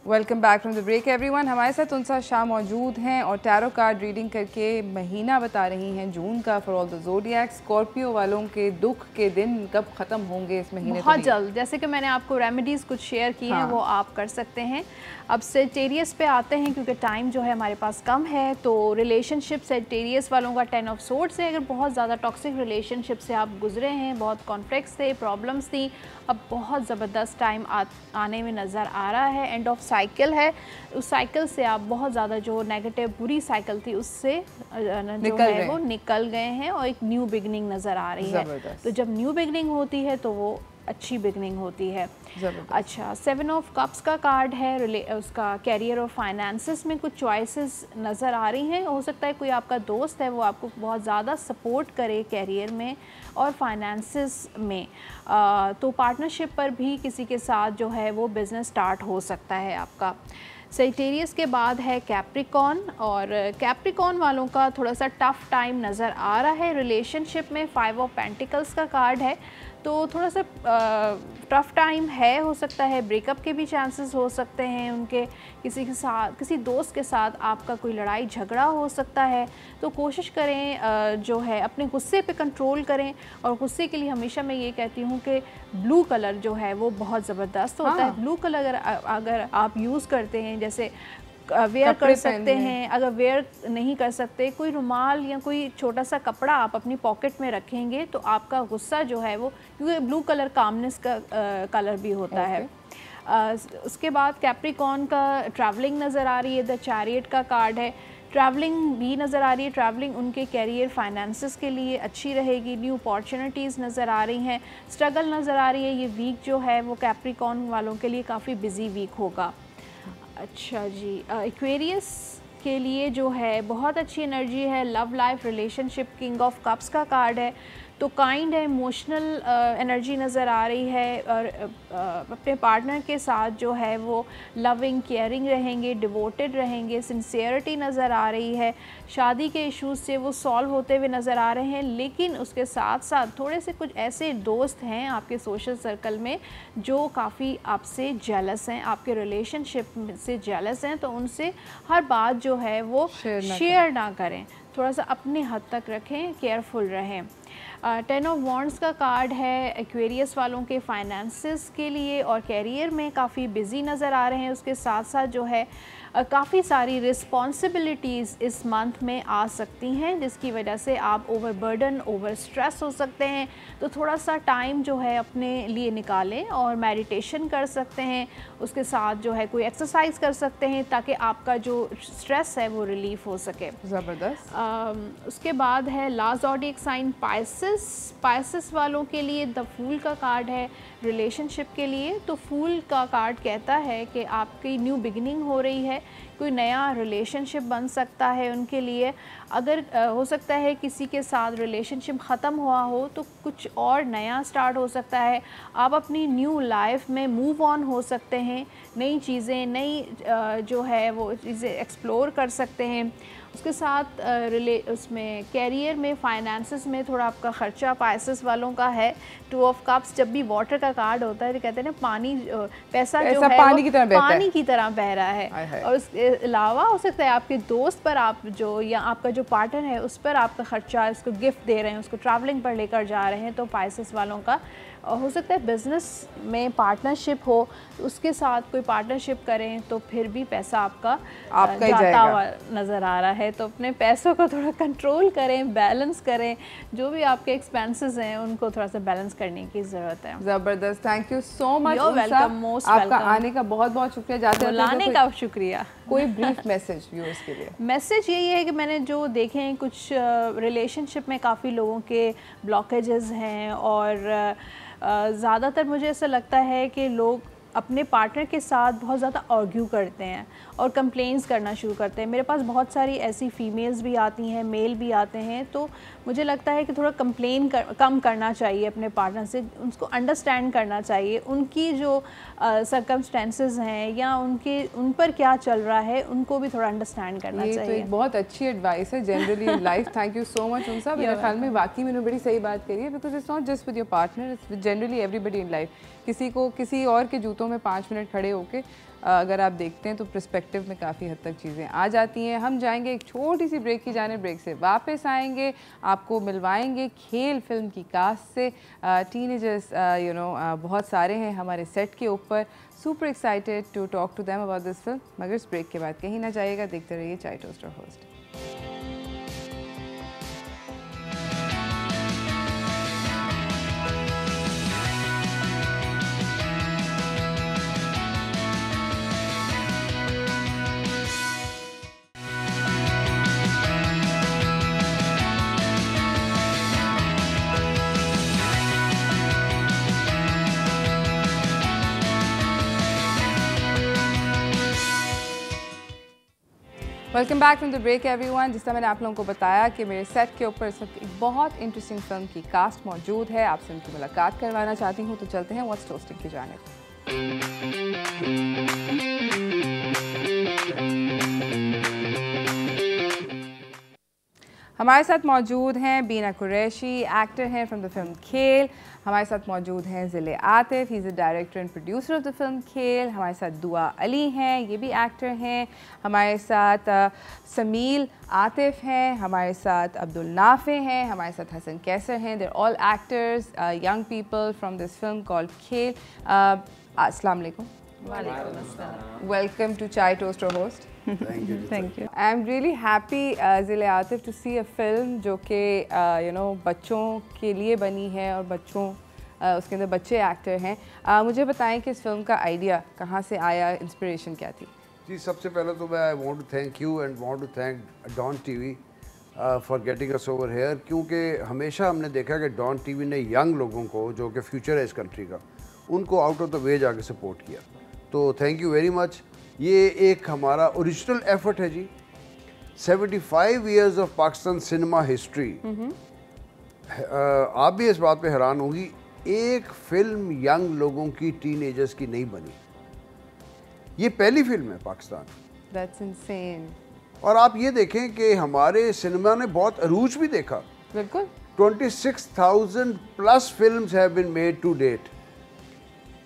S1: Welcome back from the break everyone. हमारे साथ उनसा शाह मौजूद हैं और टैरो कार्ड रीडिंग करके महीना बता रही हैं जून का for all the zodiac. Scorpio वालों के दुख के दिन कब ख़त्म होंगे इस महीने?
S2: बहुत जल्द। जैसे कि मैंने आपको रेमेडीज़ कुछ शेयर की हैं, वो आप कर सकते हैं। अब सेजिटेरियस पे आते हैं, क्योंकि टाइम जो है हमारे पास कम है। तो रिलेशनशिप, सेजिटेरियस वालों का 10 ऑफ सोर्ड्स है। अगर बहुत ज़्यादा टॉक्सिक रिलेशनशिप से आप गुजरे हैं, बहुत कॉन्फ्लिक्ट्स थे, प्रॉब्लम्स थी, अब बहुत ज़बरदस्त टाइम आने में नज़र आ रहा है। एंड ऑफ साइकिल है, उस साइकिल से आप बहुत ज़्यादा जो नेगेटिव बुरी साइकिल थी उससे जो है वो निकल गए हैं और एक न्यू बिगनिंग नज़र आ रही है। तो जब न्यू बिगनिंग होती है तो वो अच्छी बिगनिंग होती है। अच्छा, 7 ऑफ कप्स का कार्ड है, उसका कैरियर और फाइनेंसेस में कुछ चॉइसेस नज़र आ रही हैं। हो सकता है कोई आपका दोस्त है वो आपको बहुत ज़्यादा सपोर्ट करे कैरियर में और फाइनेंसेस में। तो पार्टनरशिप पर भी किसी के साथ जो है वो बिज़नेस स्टार्ट हो सकता है आपका। सेजिटेरियस के बाद है कैप्रिकॉन, और कैप्रिकॉन वालों का थोड़ा सा टफ टाइम नज़र आ रहा है रिलेशनशिप में। 5 ऑफ पेंटिकल्स का कार्ड है, तो थोड़ा सा टफ़ टाइम है, हो सकता है ब्रेकअप के भी चांसेस हो सकते हैं उनके, किसी के साथ, किसी दोस्त के साथ आपका कोई लड़ाई झगड़ा हो सकता है। तो कोशिश करें जो है अपने गुस्से पे कंट्रोल करें, और गुस्से के लिए हमेशा मैं ये कहती हूँ कि ब्लू कलर जो है वो बहुत ज़बरदस्त होता है। ब्लू कलर अगर आप यूज़ करते हैं, जैसे वेयर कर सकते हैं, अगर वेयर नहीं कर सकते कोई रुमाल या कोई छोटा सा कपड़ा आप अपनी पॉकेट में रखेंगे तो आपका गुस्सा जो है वो, क्योंकि ब्लू कलर कामनेस का कलर भी होता है। उसके बाद कैप्रिकॉर्न का ट्रैवलिंग नज़र आ रही है, द चैरियट का कार्ड है, ट्रैवलिंग भी नज़र आ रही है। ट्रैवलिंग उनके कैरियर फाइनेंसेस के लिए अच्छी रहेगी, न्यू अपॉर्चुनिटीज़ नज़र आ रही हैं, स्ट्रगल नज़र आ रही है। ये वीक जो है वो कैप्रिकॉर्न वालों के लिए काफ़ी बिजी वीक होगा। अच्छा जी, एक्वेरियस के लिए जो है बहुत अच्छी एनर्जी है, love life relationship, king of cups का कार्ड है, तो काइंड है, इमोशनल एनर्जी नज़र आ रही है, और अपने पार्टनर के साथ जो है वो लविंग केयरिंग रहेंगे, डिवोटेड रहेंगे, सिंसियरिटी नज़र आ रही है। शादी के इश्यूज से वो सॉल्व होते हुए नज़र आ रहे हैं, लेकिन उसके साथ साथ थोड़े से कुछ ऐसे दोस्त हैं आपके सोशल सर्कल में जो काफ़ी आपसे जेलस हैं, आपके रिलेशनशिप से जेलस हैं, तो उनसे हर बात जो है वो शेयर ना करें, थोड़ा सा अपने हद तक रखें, केयरफुल रहें। 10 ऑफ वॉन्ड्स का कार्ड है एक्वेरियस वालों के फाइनेंसेस के लिए, और कैरियर में काफ़ी बिजी नज़र आ रहे हैं। उसके साथ साथ जो है काफ़ी सारी रिस्पॉन्सिबिलिटीज़ इस मंथ में आ सकती हैं, जिसकी वजह से आप ओवरबर्डन, ओवर स्ट्रेस हो सकते हैं। तो थोड़ा सा टाइम जो है अपने लिए निकालें और मेडिटेशन कर सकते हैं, उसके साथ जो है कोई एक्सरसाइज कर सकते हैं ताकि आपका जो स्ट्रेस है वो रिलीफ हो सके।
S1: ज़बरदस्त।
S2: उसके बाद है last zodiac sign Pisces. Pisces वालों के लिए द फूल का कार्ड है रिलेशनशिप के लिए। तो फूल का कार्ड कहता है कि आपकी न्यू बिगिनिंग हो रही है, कोई नया रिलेशनशिप बन सकता है उनके लिए। अगर हो सकता है किसी के साथ रिलेशनशिप ख़त्म हुआ हो तो कुछ और नया स्टार्ट हो सकता है, आप अपनी न्यू लाइफ में मूव ऑन हो सकते हैं, नई चीज़ें, नई जो है वो चीज़ें एक्सप्लोर कर सकते हैं। उसके साथ उसमें कैरियर में, फाइनेंसेस में थोड़ा आपका ख़र्चा पाइसेस वालों का है। 2 ऑफ कप्स जब भी वाटर का कार्ड होता है तो कहते हैं ना पानी, पैसा जो है
S1: पानी की
S2: तरह बह रहा है। और उसके अलावा हो सकता है आपके दोस्त पर आप जो, या आपका जो पार्टनर है उस पर आपका ख़र्चा, उसको गिफ्ट दे रहे हैं, उसको ट्रैवलिंग पर लेकर जा रहे हैं, तो पाइसेस वालों का हो सकता है बिज़नेस में पार्टनरशिप हो, उसके साथ कोई पार्टनरशिप करें तो फिर भी पैसा आपका जाता हुआ नज़र आ रहा है। तो अपने पैसों को थोड़ा कंट्रोल करें, बैलेंस करें, जो भी आपके एक्सपेंसेस हैं उनको थोड़ा सा बैलेंस करने की ज़रूरत है।
S1: ज़बरदस्त, thank you so much.
S2: Welcome, most
S1: आपका आने का बहुत बहुत शुक्रिया। जाते
S2: लाने का शुक्रिया।
S1: कोई ब्रीफ मैसेज व्यूअर्स के लिए?
S2: मैसेज यही है कि मैंने जो देखे हैं कुछ रिलेशनशिप में काफ़ी लोगों के ब्लॉकेजेस हैं, और ज़्यादातर मुझे ऐसा लगता है कि लोग अपने पार्टनर के साथ बहुत ज़्यादा आर्ग्यू करते हैं और कंप्लेंट्स करना शुरू करते हैं। मेरे पास बहुत सारी ऐसी फ़ीमेल्स भी आती हैं, मेल भी आते हैं, तो मुझे लगता है कि थोड़ा कम करना चाहिए अपने पार्टनर से, उसको अंडरस्टैंड करना चाहिए, उनकी जो सर्कमस्टेंसेस हैं या उन पर क्या चल रहा है उनको भी थोड़ा अंडरस्टैंड करना चाहिए।
S1: तो एक बहुत अच्छी एडवाइस है generally in life. Thank you so much उनसा। मेरे ख्याल में वाकई मैंने बड़ी सही बात करी है, because it's not just with your partner, it's generally everybody in life. किसी को किसी और के जूतों में 5 मिनट खड़े होके अगर आप देखते हैं तो पर्सपेक्टिव में काफ़ी हद तक चीज़ें आ जाती हैं। हम जाएंगे एक छोटी सी ब्रेक की जाने, ब्रेक से वापस आएंगे, आपको मिलवाएंगे खेल फिल्म की कास्ट से। टीनेजर्स बहुत सारे हैं हमारे सेट के ऊपर, super excited to talk to them about this film. मगर इस ब्रेक के बाद कहीं ना जाइएगा, देखते रहिए चाय toaster host. Welcome back from the break everyone. जिस तरह मैंने आप लोगों को बताया कि मेरे सेट के ऊपर इस वक्त एक बहुत इंटरेस्टिंग फिल्म की कास्ट मौजूद है, आपसे उनकी मुलाकात करवाना चाहती हूँ, तो चलते हैं व्हाट्स टोस्टिंग की जानिब। हमारे साथ मौजूद हैं बीना कुरैशी, एक्टर हैं फ्रॉम द फिल्म खेल। हमारे साथ मौजूद हैं ज़िले Atif, he is the director and producer of the film खेल। हमारे साथ दुआ अली हैं, ये भी एक्टर हैं। हमारे साथ समील आतिफ हैं, हमारे साथ अब्दुल नाफे हैं, हमारे साथ हसन कैसर हैं। There all actors, young people from this film called Khel. अस्सलाम वालेकुम। Welcome to Chai Toaster Host.
S3: Thank you.
S1: I'm really happy, ज़िले Atif, to see a film जो कि बच्चों के लिए बनी है और बच्चों उसके अंदर बच्चे एक्टर हैं। मुझे बताएं कि इस फिल्म का आइडिया कहाँ से आया, इंस्पिरेशन क्या थी?
S3: जी, सबसे पहले तो मैं I want to thank you and want to thank Dawn TV for getting us over here, क्योंकि हमेशा हमने देखा कि डॉन टीवी ने यंग लोगों को, जो कि फ्यूचर है इस कंट्री का, उनको आउट ऑफ द वे जाके सपोर्ट किया। तो थैंक यू वेरी मच। ये एक हमारा ओरिजिनल एफर्ट है जी। 75 years of Pakistan cinema history. आप भी इस बात पे हैरान होंगी, एक फिल्म यंग लोगों की, टीनेजर्स की नहीं बनी। ये पहली फिल्म है पाकिस्तान।
S1: That's insane.
S3: और आप ये देखें कि हमारे सिनेमा ने बहुत अरूज भी देखा।
S1: बिल्कुल।
S3: 26,000 plus films have been made to date.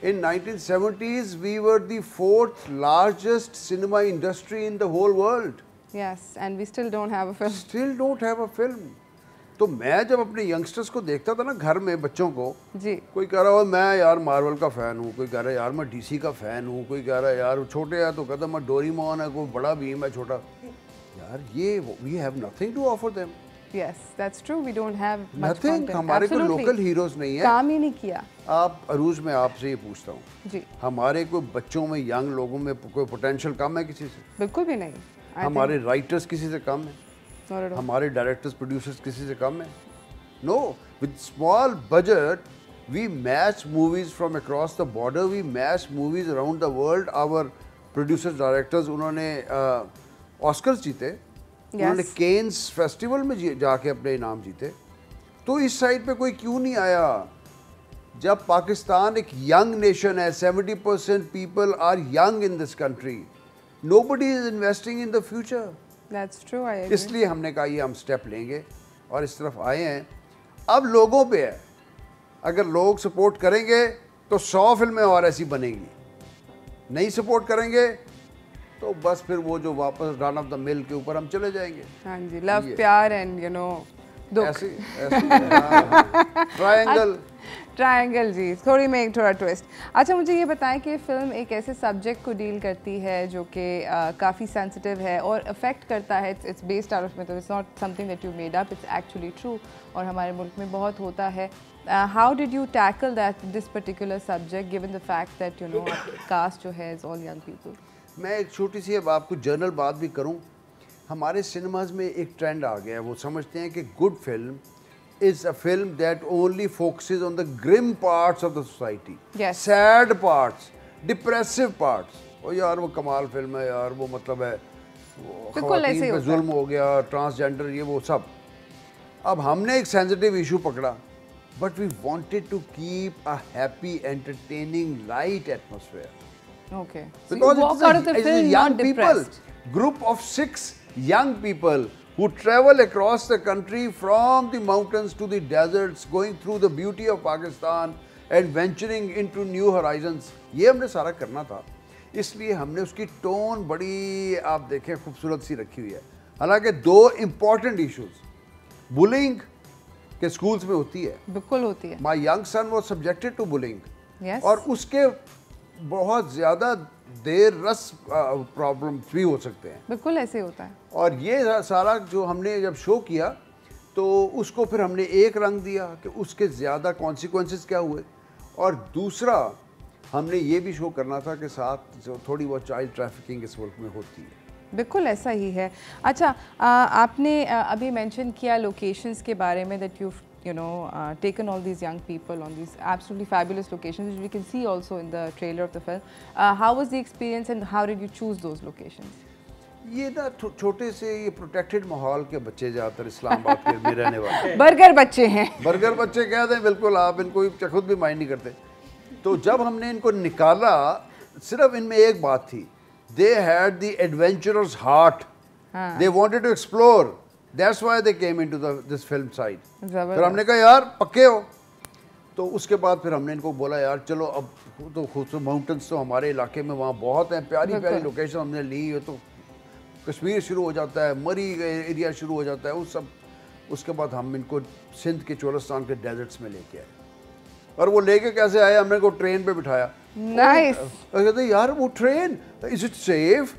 S3: In 1970s, we were the 4th largest cinema industry in the whole world.
S1: Yes, and we still don't have a film.
S3: Still don't have a film. तो मैं जब अपने youngsters को देखता था ना घर में, बच्चों को,
S1: जी,
S3: कोई कह रहा है मैं यार मार्वल का फ़ैन हूँ, कोई कह रहा है यार मैं डीसी का फ़ैन हूँ, कोई कह रहा है यार छोटे है तो कहता मैं डोरीमोन है, कोई बड़ा भीम है, छोटा। यार ये we have nothing to offer them.
S1: Yes, that's true. We don't have much
S3: nothing.
S1: content.
S3: हमारे कोई
S1: Absolutely.
S3: लोकल हीरोज नहीं है।
S1: काम ही नहीं किया।
S3: आप अरूज में आपसे ये पूछता हूँ
S1: जी,
S3: हमारे कोई बच्चों में, यंग लोगों में कोई पोटेंशियल कम है किसी से?
S1: बिल्कुल भी नहीं।
S3: हमारे राइटर्स किसी से कम है?
S1: Not at all.
S3: हमारे डायरेक्टर्स, प्रोड्यूसर्स किसी से कम है? No, with small budget we match movies from across the border, we match movies around the world. Our producers, directors, उन्होंने ऑस्कर्स जीते, उन्होंने केन्स फेस्टिवल में जाके अपने इनाम जीते। तो इस साइड पे कोई क्यों नहीं आया? जब पाकिस्तान एक यंग नेशन है, 70% people are young in this country, nobody is investing in the future.
S1: That's true. I agree.
S3: इसलिए हमने कहा ये हम स्टेप लेंगे और इस तरफ आए हैं। अब लोगों पे है, अगर लोग सपोर्ट करेंगे तो 100 फिल्में और ऐसी बनेंगी, नहीं सपोर्ट करेंगे तो बस फिर वो जो वापस रन ऑफ द मिल के ऊपर हम चले जाएंगे।
S1: हाँ जी, लव, प्यार एंड दुख।
S3: ऐसे ट्रायंगल।
S1: ट्रायंगल जी, थोड़ी में एक थोड़ा ट्विस्ट। अच्छा, मुझे ये बताएं कि फिल्म एक ऐसे सब्जेक्ट को डील करती है जो कि काफ़ी सेंसिटिव है और अफेक्ट करता है। इट्स बेस्ड आउट ऑफ, मतलब it's not something that you made up, it's actually true और हमारे मुल्क में बहुत होता है। How did you tackle that this particular subject given the fact that caste जो है इज ऑल यंग पीपल?
S3: मैं एक छोटी सी अब आपको जनरल बात भी करूं, हमारे सिनेमाज में एक ट्रेंड आ गया है, वो समझते हैं कि good film is a film that only focuses on the grim parts of the society, sad parts, depressive parts. ओ यार वो कमाल फिल्म है यार, वो मतलब है ख़वातीन पे जुल्म हो गया, ट्रांसजेंडर, ये वो सब। अब हमने एक सेंसिटिव इशू पकड़ा, but we wanted to keep a happy, entertaining, light atmosphere.
S1: Okay.
S3: So because
S1: walk out of the film
S3: young
S1: not
S3: people,
S1: depressed.
S3: group of 6 young people who travel across the country from the mountains to the deserts, going through the beauty of Pakistan and venturing into new horizons. ये हमने सारा करना था, इसलिए हमने उसकी tone बड़ी, आप देखें, खूबसूरत सी रखी हुई है। हालांकि 2 इम्पॉर्टेंट इश्यूज बुलिंग के स्कूल्स में होती है,
S1: बिल्कुल होती है।
S3: My young son was subjected to bullying,
S1: Yes.
S3: और उसके बहुत ज़्यादा देर रस प्रॉब्लम्स भी हो सकते हैं।
S1: बिल्कुल ऐसे होता है।
S3: और ये सारा जो हमने जब शो किया तो उसको फिर हमने एक रंग दिया कि उसके ज़्यादा कॉन्सिक्वेंसेस क्या हुए, और दूसरा हमने ये भी शो करना था कि साथ जो थोड़ी बहुत चाइल्ड ट्रैफिकिंग इस मुल्क में होती है।
S1: बिल्कुल ऐसा ही है। अच्छा, आपने अभी मेंशन किया लोकेशंस के बारे में, that you know taken all these young people on these absolutely fabulous locations which we can see also in the trailer of the film. How was the experience and how did you choose those locations?
S3: ये ना छोटे से ये protected माहौल के बच्चे ज़्यादातर इस्लामाबाद के में रहने वाले
S1: बर्गर बच्चे हैं।
S3: बर्गर बच्चे कह दें, बिल्कुल, आप इनको खुद भी माइंड नहीं करते। तो जब हमने इनको निकाला, सिर्फ इनमें एक बात थी, they had the adventurer's heart, they wanted to explore. That's why they came into this film side.
S1: जबरदस्त।
S3: फिर हमने कहा यार पक्के हो, तो उसके बाद फिर हमने इनको बोला यार चलो अब तो खूबसूरत माउंटेन्स तो हमारे इलाके में वहाँ बहुत हैं, प्यारी प्यारी लोकेशन हमने ली है, तो कश्मीर शुरू हो जाता है, मरी एरिया शुरू हो जाता है, उस सब। उसके बाद हम इनको सिंध के चोलिस्तान के डेजर्ट्स में लेके आए, और वो लेके कैसे आए, हमने को ट्रेन पे बिठाया।
S1: नाइस।
S3: कहते यार वो train, is it safe,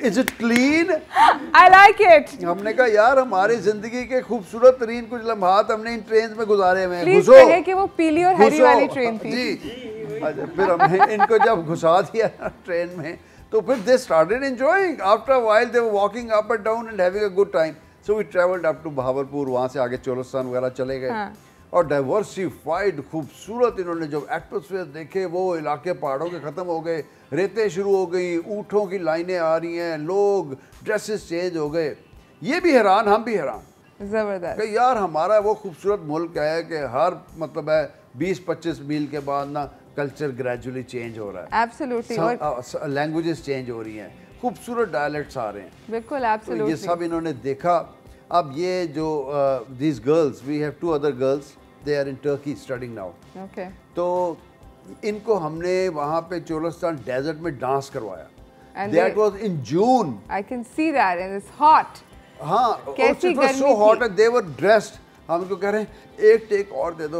S3: is it clean?
S1: I like it.
S3: हमने कहा यार हमारी जिंदगी के खूबसूरत तरीन कुछ लम्हात हमने इन ट्रेन में गुजारे हुए हैं।
S1: प्लीज कहे कि वो पीली और हरी वाली ट्रेन थी।
S3: जी। अच्छा, फिर हमने इनको जब घुसा दिया ट्रेन में, तो फिर they started enjoying. After a while they were walking up and down and having a good time. So we travelled up to Bahawalpur, वहाँ से आगे चोलिस्तान वगैरह चले गए।
S1: हाँ।
S3: और डाइवर्सिफाइड खूबसूरत इन्होंने जब एटमॉस्फेयर देखे, वो इलाके पहाड़ों के ख़त्म हो गए, रेतें शुरू हो गई, ऊँटों की लाइनें आ रही हैं, लोग ड्रेसेस चेंज हो गए। ये भी हैरान, हम भी हैरान।
S1: जबरदस्त।
S3: कि यार हमारा वो खूबसूरत मुल्क है कि हर मतलब है 20-25 मील के बाद ना कल्चर ग्रेजुअली चेंज हो रहा है।
S1: एब्सोल्युटली।
S3: लैंग्वेजेस चेंज हो रही हैं, खूबसूरत डायलेक्ट्स आ रहे हैं।
S1: बिल्कुल
S3: तो
S1: एब्सोल्युटली।
S3: ये सब इन्होंने देखा। अब ये जो these girls, we have 2 other girls, they are in Turkey studying now.
S1: Okay.
S3: तो इनको हमने वहाँ पे चोलिस्तान डेजर्ट में डांस करवाया।
S1: And
S3: that
S1: they-
S3: was in June.
S1: I can see that and it's hot.
S3: हाँ,
S1: कैसी गर्मी
S3: सो हॉट
S1: थी?
S3: And they were dressed. हम उनको कह रहे हैं एक टेक और दे दो,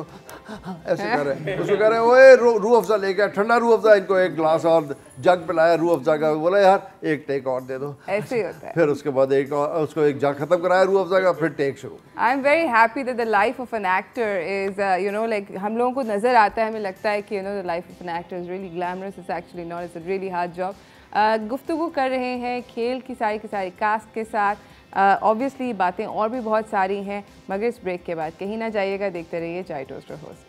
S3: ऐसे कर रहे हैं। उसको कह रहे हैं ओए रूह अफ़ज़ा लेके आ, ठंडा रूह अफ़ज़ा। इनको एक ग्लास और जग पिलाया रूह अफ़ज़ा का, बोला यार एक टेक और दे दो।
S1: ऐसे ही होता है।
S3: फिर उसके बाद एक और, उसको एक जग खत्म कराया रूह अफ़ज़ा का, फिर टेक शुरू।
S1: I am very happy that the life of an actor is you know like, हम लोगों को नज़र आता है, हमें लगता है कि you know the life of an actor is really glamorous, it's actually not, it's a really hard job. गुफ्तगू कर रहे हैं खेल की सारी कास्ट के साथ। ऑब्वियसली बातें और भी बहुत सारी हैं, मगर इस ब्रेक के बाद कहीं ना जाइएगा, देखते रहिए चाय toaster host.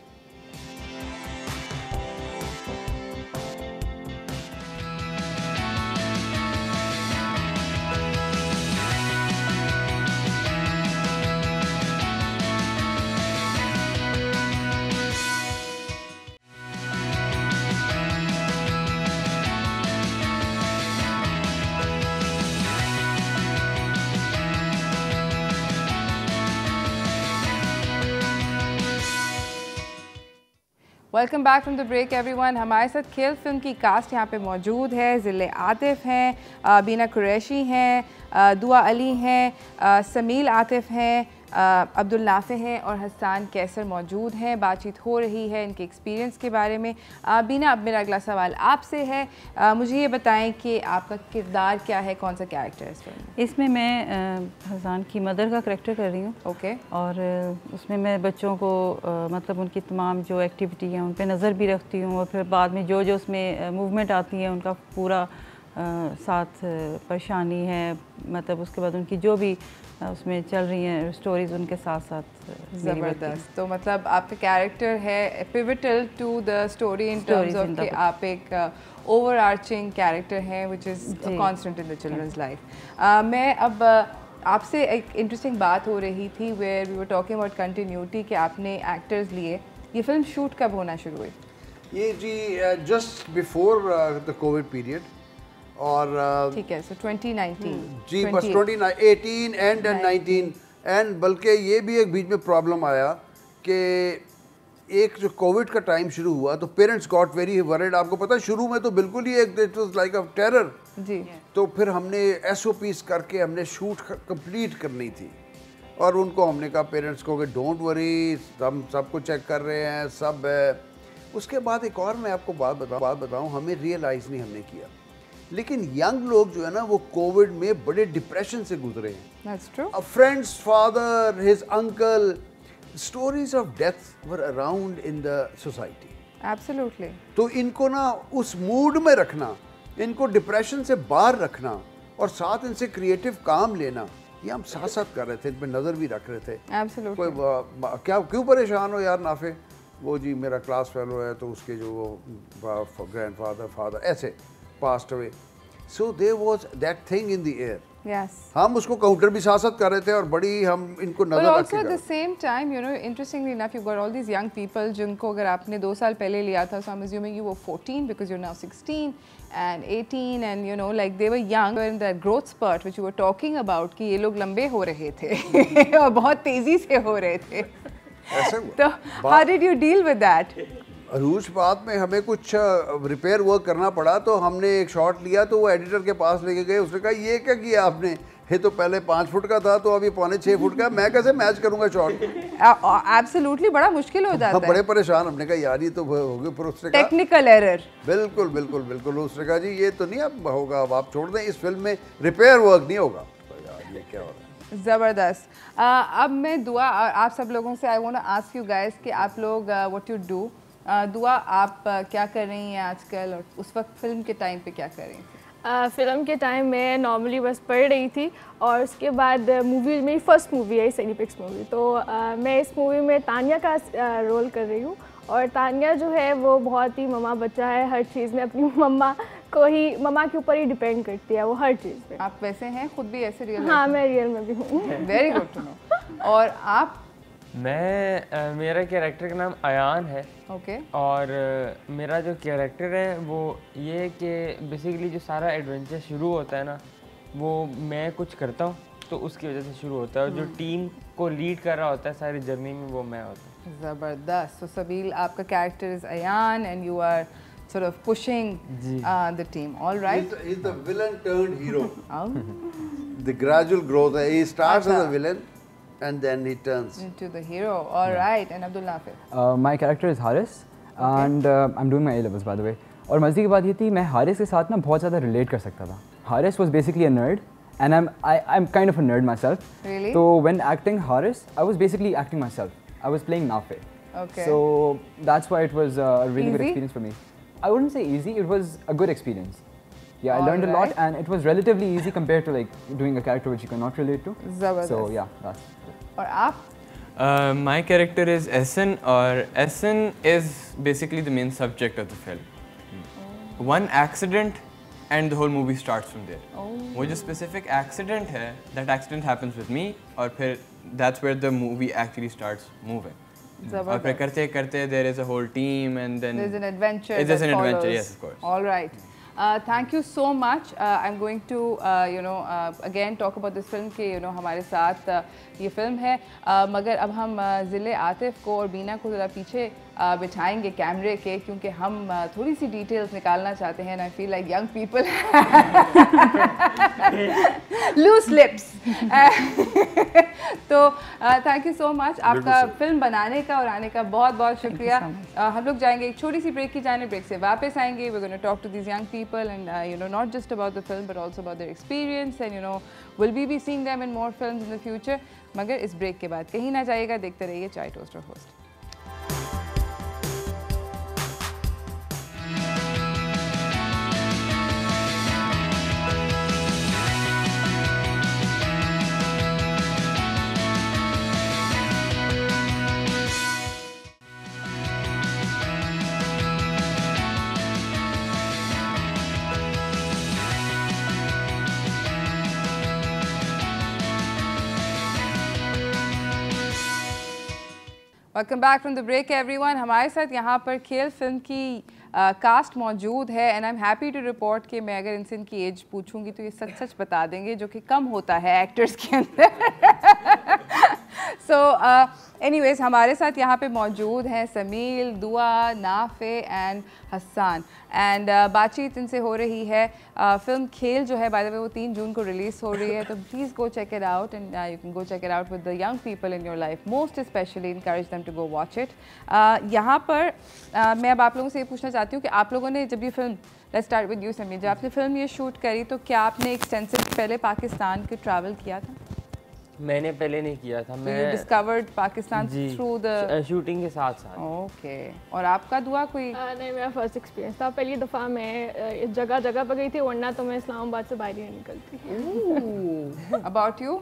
S1: Welcome back from the break everyone. हमारे साथ खेल फिल्म की कास्ट यहाँ पे मौजूद है। ज़िले आतिफ हैं, बीना कुरैशी हैं, दुआ अली हैं, समील आतिफ हैं, अब्दुल नाफे हैं और हसन कैसर मौजूद हैं। बातचीत हो रही है इनके एक्सपीरियंस के बारे में। बीना, अब मेरा अगला सवाल आपसे है। मुझे ये बताएं कि आपका किरदार क्या है, कौन सा कैरेक्टर है इस फिल्म में?
S4: इसमें मैं हसन की मदर का करैक्टर कर रही हूँ।
S1: ओके।
S4: और उसमें मैं बच्चों को मतलब उनकी तमाम जो एक्टिविटी हैं उन पे नज़र भी रखती हूँ, और फिर बाद में जो जो उसमें मूवमेंट आती है उनका पूरा साथ परेशानी है, मतलब उसके बाद उनकी जो भी उसमें चल रही हैं स्टोरीज उनके साथ साथ।
S1: ज़बरदस्त। तो मतलब आपका कैरेक्टर है pivotal to the story in terms of कि आप एक ओवर आर्चिंग कैरेक्टर हैं which is constant in the children's life. मैं अब आपसे एक इंटरेस्टिंग बात हो रही थी where we were talking about continuity कि आपने एक्टर्स लिए। ये फिल्म शूट कब होना शुरू हुई?
S3: ये जी just before the covid period, और
S1: ठीक है, सो 2019
S3: जी बस 2018 एंड 19 एंड बल्कि ये भी एक बीच में प्रॉब्लम आया कि एक जो कोविड का टाइम शुरू हुआ तो पेरेंट्स गॉट वेरी वरिड। आपको पता है शुरू में तो बिल्कुल ही एक it was like a terror
S1: जी।
S3: तो फिर हमने SOPs करके हमने शूट कंप्लीट करनी थी, और उनको हमने कहा पेरेंट्स को कि डोंट वरी, हम सब कुछ चेक कर रहे हैं, सब है। उसके बाद एक और मैं आपको बात बताऊं, हमें रियलाइज़ नहीं हमने किया, लेकिन यंग लोग जो है ना वो कोविड में बड़े डिप्रेशन से गुजरे हैं।
S1: That's true.
S3: A friend's father, his uncle, stories of death were around in the society.
S1: Absolutely.
S3: तो इनको ना उस मूड में रखना, इनको डिप्रेशन से बाहर रखना और साथ इनसे क्रिएटिव काम लेना, ये हम साथ साथ कर रहे थे, इन पर नज़र भी रख रहे थे।
S1: Absolutely.
S3: कोई क्या क्यों परेशान हो यार नाफे, वो जी मेरा क्लास फेलो है तो उसके जो वो ग्रैंडफादर फादर ऐसे passed away. So there was that thing in the air.
S1: Yes.
S3: हम उसको काउंटर भी साथ साथ कर रहे थे और बड़ी हम इनको
S1: But
S3: नजर रख
S1: also
S3: के
S1: at
S3: कर
S1: the
S3: रहे थे।
S1: same time, you know, interestingly enough, you've got all these young people जिनको अगर आपने 2 साल पहले लिया था, so I'm assuming you were 14 because you're now 16 and 18 and you know like they were young in that growth spurt which you were talking about कि ये लोग लंबे हो रहे थे और बहुत तेजी से हो रहे थे।
S3: ऐसे हुआ।
S1: तो how did you deal with that?
S3: अरूज बात में हमें कुछ रिपेयर वर्क करना पड़ा तो हमने एक शॉट लिया तो वो एडिटर के पास लेके गए, उसने कहा ये क्या किया आपने, ये तो पहले 5 फुट का था तो अभी 5.25 फुट का, मैं कैसे मैच करूंगा शॉट।
S1: एब्सोल्युटली बड़ा मुश्किल हो जाता
S3: हम
S1: है।
S3: बड़े परेशान, हमने कहा यार ये तो हो गया, फिर उसने कहा
S1: टेक्निकल एरर।
S3: बिल्कुल बिल्कुल बिल्कुल, उसने कहा जी ये तो नहीं अब होगा, अब आप छोड़ दें, इस फिल्म में रिपेयर वर्क नहीं होगा। तो यार ये क्या हो रहा है।
S1: ज़बरदस्त। अब मैं दुआ आप सब लोगों से I want to ask you guys कि आप लोग व्हाट यू डू। दुआ आप क्या कर रही हैं आजकल और उस वक्त फिल्म के टाइम पे क्या कर रही थी?
S5: फ़िल्म के टाइम में नॉर्मली बस पढ़ रही थी और उसके बाद मूवी, मेरी फर्स्ट मूवी है सेनीपिक्स मूवी, तो मैं इस मूवी में तानिया का रोल कर रही हूँ। और तानिया जो है वो बहुत ही ममा बच्चा है, हर चीज़ में अपनी मम्मा के ऊपर ही डिपेंड करती है वो हर चीज़ पे।
S1: आप वैसे हैं खुद भी ऐसे रियल?
S5: हाँ, मैं रियल में भी हूँ।
S1: Very good to know. और आप?
S6: मेरा कैरेक्टर का नाम अयान है।
S1: ओके।
S6: और मेरा जो कैरेक्टर है वो ये है कि बेसिकली जो सारा एडवेंचर शुरू होता है ना वो मैं कुछ करता हूँ तो उसकी वजह से शुरू होता है, और जो टीम को लीड कर रहा होता है सारी जर्नी में वो मैं होता हूँ।
S1: ज़बरदस्त। तो सबील आपका character is Ayaan and you are sort of pushing the team. All right.
S3: He's the villain turned hero. The gradual growth. He starts as a villain and then he turns
S1: into the hero. All right. And Abdul Nafir.
S7: My character is Haris and I'm doing my A-levels by the way. और मज़े की बात ये थी मैं हारिस के साथ ना बहुत ज़्यादा रिलेट कर सकता था। Haris was basically a nerd and I'm kind of a nerd myself.
S1: Really?
S7: So when acting Haris, I was basically acting myself. I was playing Nafe.
S1: Okay.
S7: So that's why it was a really good
S1: Easy?
S7: experience for me. I wouldn't say easy, it was a good experience. Yeah, I learned a
S1: Alright.
S7: lot and it was relatively easy compared to like doing a character which you cannot relate to.
S1: Zabardast.
S7: So yeah, that's it.
S1: और आप?
S8: My character is Essen, or Essen is basically the main subject of the film. One accident and the whole movie starts from there. वो जो specific accident है, that accident happens with me, और फिर that's where the movie actually starts moving. और फिर करते करते there is a whole team and then
S1: there's an adventure.
S8: There's an
S1: follows.
S8: adventure, yes, of course.
S1: All right. Thank you so much. I'm going to again talk about this film कि हमारे साथ ये film है, मगर अब हम ज़िले आतिफ को और बीना को ज़रा पीछे बिठाएंगे कैमरे के, क्योंकि हम थोड़ी सी डिटेल्स निकालना चाहते हैं। I feel like young people lose lips. तो थैंक यू सो मच आपका फिल्म बनाने का और आने का बहुत बहुत शुक्रिया। हम लोग जाएंगे एक छोटी सी ब्रेक की जाने, ब्रेक से वापस आएंगे। We gonna talk to these young people and not just about the film but also about their experience and will be seeing them in more films in the future. मगर इस break के बाद कहीं ना जाइएगा, देखते रहिए चाय toaster host. Welcome back from the break everyone. हमारे साथ यहाँ पर खेल फिल्म की कास्ट मौजूद है and I am happy to report कि मैं अगर इनसे इनकी एज पूछूंगी तो ये सच सच बता देंगे, जो कि कम होता है एक्टर्स के अंदर। सो एनीवेज हमारे साथ यहाँ पे मौजूद हैं समील, दुआ, नाफे एंड हसन एंड बातचीत इनसे हो रही है। फिल्म खेल जो है बाय द वे वो 3 जून को रिलीज़ हो रही है, तो please go check it out and you can go check it out with the young people in your life, most especially encourage them to go watch it. यहाँ पर मैं अब आप लोगों से ये पूछना चाहती हूँ कि आप लोगों ने जब ये film, let's start with you Sameel, जब आपने फिल्म ये शूट करी तो क्या आपने एक्सटेंसिव पहले पाकिस्तान के ट्रैवल किया था?
S6: मैंने पहले नहीं किया था।
S1: मैं discovered Pakistan through the
S6: shooting के साथ साथ।
S1: ओके। और आपका दुआ कोई?
S5: नहीं, मेरा फर्स्ट एक्सपीरियंस था। पहली दफ़ा मैं इस जगह पर गई थी, वरना तो मैं इस्लामाबाद से बाहर ही नहीं निकलती।
S1: About you?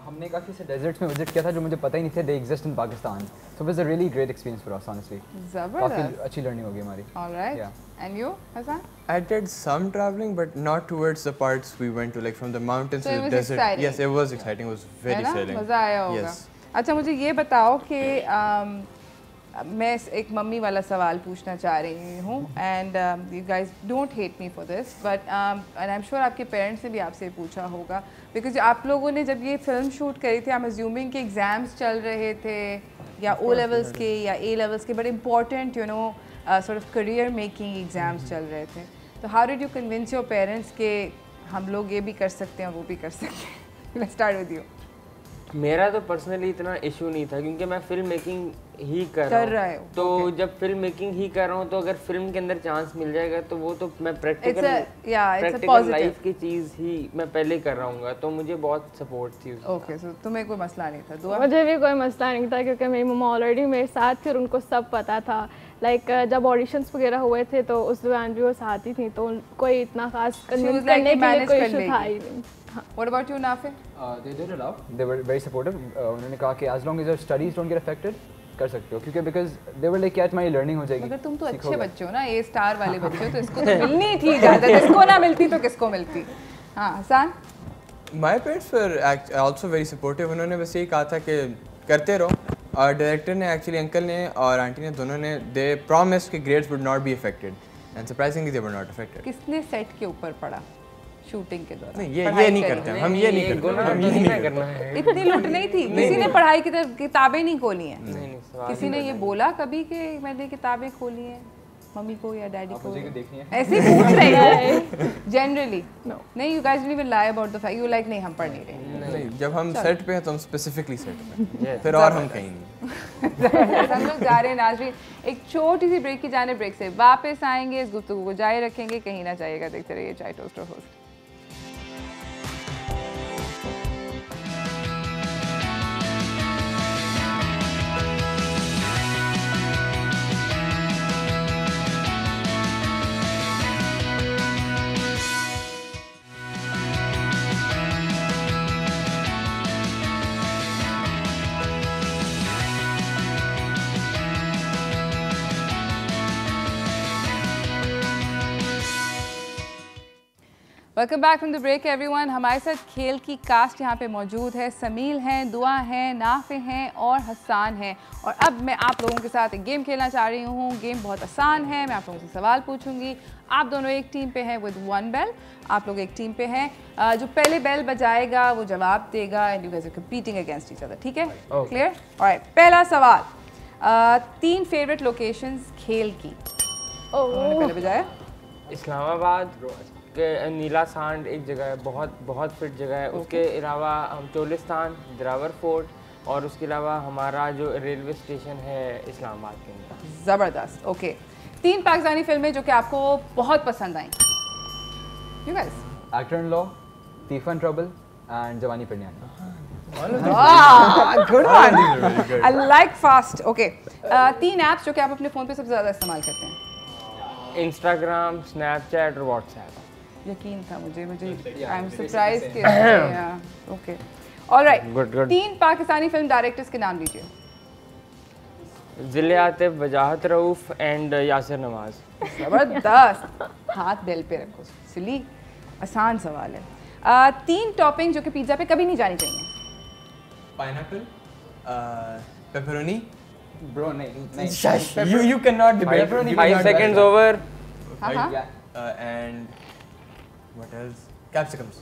S7: हमने काफ़ी से डेजर्ट्स में विजिट किया था जो मुझे पता ही नहीं थे they exist in Pakistan, so it was a really great experience for us honestly. काफ़ी अच्छी लर्निंग होगी हमारी।
S1: Alright, and you Hassan?
S8: I did some traveling, but not towards the parts we went to, like from the mountains to the desert.
S1: Exciting.
S8: Yes, it was exciting. It was very thrilling.
S1: मज़ा आया होगा।
S8: Yes.
S1: अच्छा, मुझे ये बताओ कि मैं एक मम्मी वाला सवाल पूछना चाह रही हूँ, and you guys don't hate me for this, but and I am sure आपके पेरेंट्स ने भी आपसे पूछा होगा, बिकॉज आप लोगों ने जब ये फिल्म शूट करी थी, आई एम अज्यूमिंग कि एग्ज़ाम्स चल रहे थे या ओ लेवल्स के या ए लेवल्स के, बड़े important you know sort of career making exams चल रहे थे, तो how did you convince your parents के हम लोग ये भी कर सकते हैं और वो भी कर सकते हैं? Let's start with you.
S6: मेरा तो पर्सनली इतना इशू नहीं था क्योंकि मैं फिल्म मेकिंग ही कर रहा हूँ, तो जब फिल्म मेकिंग ही कर रहा हूँ तो अगर फिल्म के अंदर चांस मिल जाएगा तो वो तो मैं प्रैक्टिकल लाइफ की चीज़ ही मैं पहले कर रहा हूँ, तो मुझे बहुत सपोर्ट थी।
S1: ओके, सो तुम्हें कोई मसला नहीं था? दुआ?
S5: मुझे भी कोई मसला नहीं था क्योंकि मेरी मम्मा ऑलरेडी मेरे साथ थी और उनको सब पता था। लाइक जब ऑडिशंस वगैरह हुए थे तो उस दौरान भी वो साथ ही थी, तो कोई इतना खास कन्विंस करने के लिए कोई इशू था ही नहीं।
S1: What about you, Nafi?
S7: They did allow. They were very supportive. उन्होंने कहा कि as long as your studies don't get affected, कर सकते हो, क्योंकि because they were like यार तुम्हारी learning हो जाएगी।
S1: मगर तुम तो अच्छे बच्चे हो ना, A स्टार वाले बच्चे हो, तो इसको तो मिलनी थी इजाज़त, इसको ना मिलती तो किसको मिलती? हाँ, Hasan?
S8: My parents were also very supportive. उन्होंने बस यही कहा था कि करते रहो, और डायरेक्टर ने एक्चुअली अंकल ने और आंटी ने दोनों ने they promised कि grades would not be affected, and surprisingly they were not affected.
S1: किसने सेट के ऊपर पढ़ा शूटिंग के दौरान?
S8: नहीं, ये नहीं करते हम, ये नहीं करते हम, ये नहीं करना है।
S1: इतनी लूट नहीं थी, किसी ने पढ़ाई की तरफ किताबें नहीं खोली हैं? किसी ने ये बोला कभी कि मैंने किताबें खोली हैं मम्मी को या डैडी को? ऐसे ही पूछ रहे हैं जनरली। नहीं, you guys don't even lie about the fact, you like नहीं हम पढ़ नहीं रहे।
S8: नहीं, जब हम सेट पे हैं तो हम स्पेसिफिकली सेट पे, फिर और हम कहीं नहीं।
S1: हम लोग जा रहे हैं नाज़रीन एक छोटी सी ब्रेक की जाने, ब्रेक से वापस आएंगे, इस गुफ्तगू को जारी रखेंगे, कहीं ना जाइएगा, देखते रहिए चाय toaster host. Welcome back from the break everyone. हमारे साथ खेल की कास्ट यहाँ पे मौजूद है, समील हैं, दुआ हैं, नाफे हैं और हसान हैं। और अब मैं आप लोगों के साथ एक गेम खेलना चाह रही हूँ। गेम बहुत आसान है, मैं आप लोगों से सवाल पूछूंगी, आप दोनों एक टीम पे हैं विद वन बेल, आप लोग एक टीम पे हैं, जो पहले बेल बजाएगा वो जवाब देगा, and you guys are competing against each other, ठीक है? क्लियर? ऑलराइट, पहला सवाल, 3 फेवरेट लोकेशंस खेल की। उन्होंने पहले बजाया।
S6: इस्लामाबाद के नीला सांड एक जगह है, बहुत फिट जगह है। उसके अलावा हम चोलिस्तान, दिरावर फोर्ट, और उसके अलावा हमारा जो रेलवे स्टेशन है इस्लामाबाद के अंदर।
S1: ज़बरदस्त। ओके, 3 पाकिस्तानी फिल्में जो कि आपको बहुत पसंद आई। You guys?
S7: Actor in law, thief and trouble and Jawani par Nyay.
S1: Good one, I like fast. Okay, 3 apps जो कि आप अपने फ़ोन पे सबसे ज़्यादा इस्तेमाल करते हैं?
S6: इंस्टाग्राम, स्नैपचैट और व्हाट्सएप।
S1: यकीन था मुझे आई एम सरप्राइज्ड कि okay alright. 3 Pakistani film directors के नाम लीजिए।
S6: ज़िले आतिफ, वजाहत रऊफ एंड यासिर नवाज।
S1: ज़बरदस्त। हाथ दिल पे रखो, सिली आसान सवाल है। 3 टॉपिंग जो कि पिज़्ज़ा पे कभी नहीं जानी चाहिए।
S8: Pineapple, pepperoni.
S7: ब्रो नहीं,
S8: you cannot debate.
S6: 5 seconds over.
S8: And what else? Capsicums.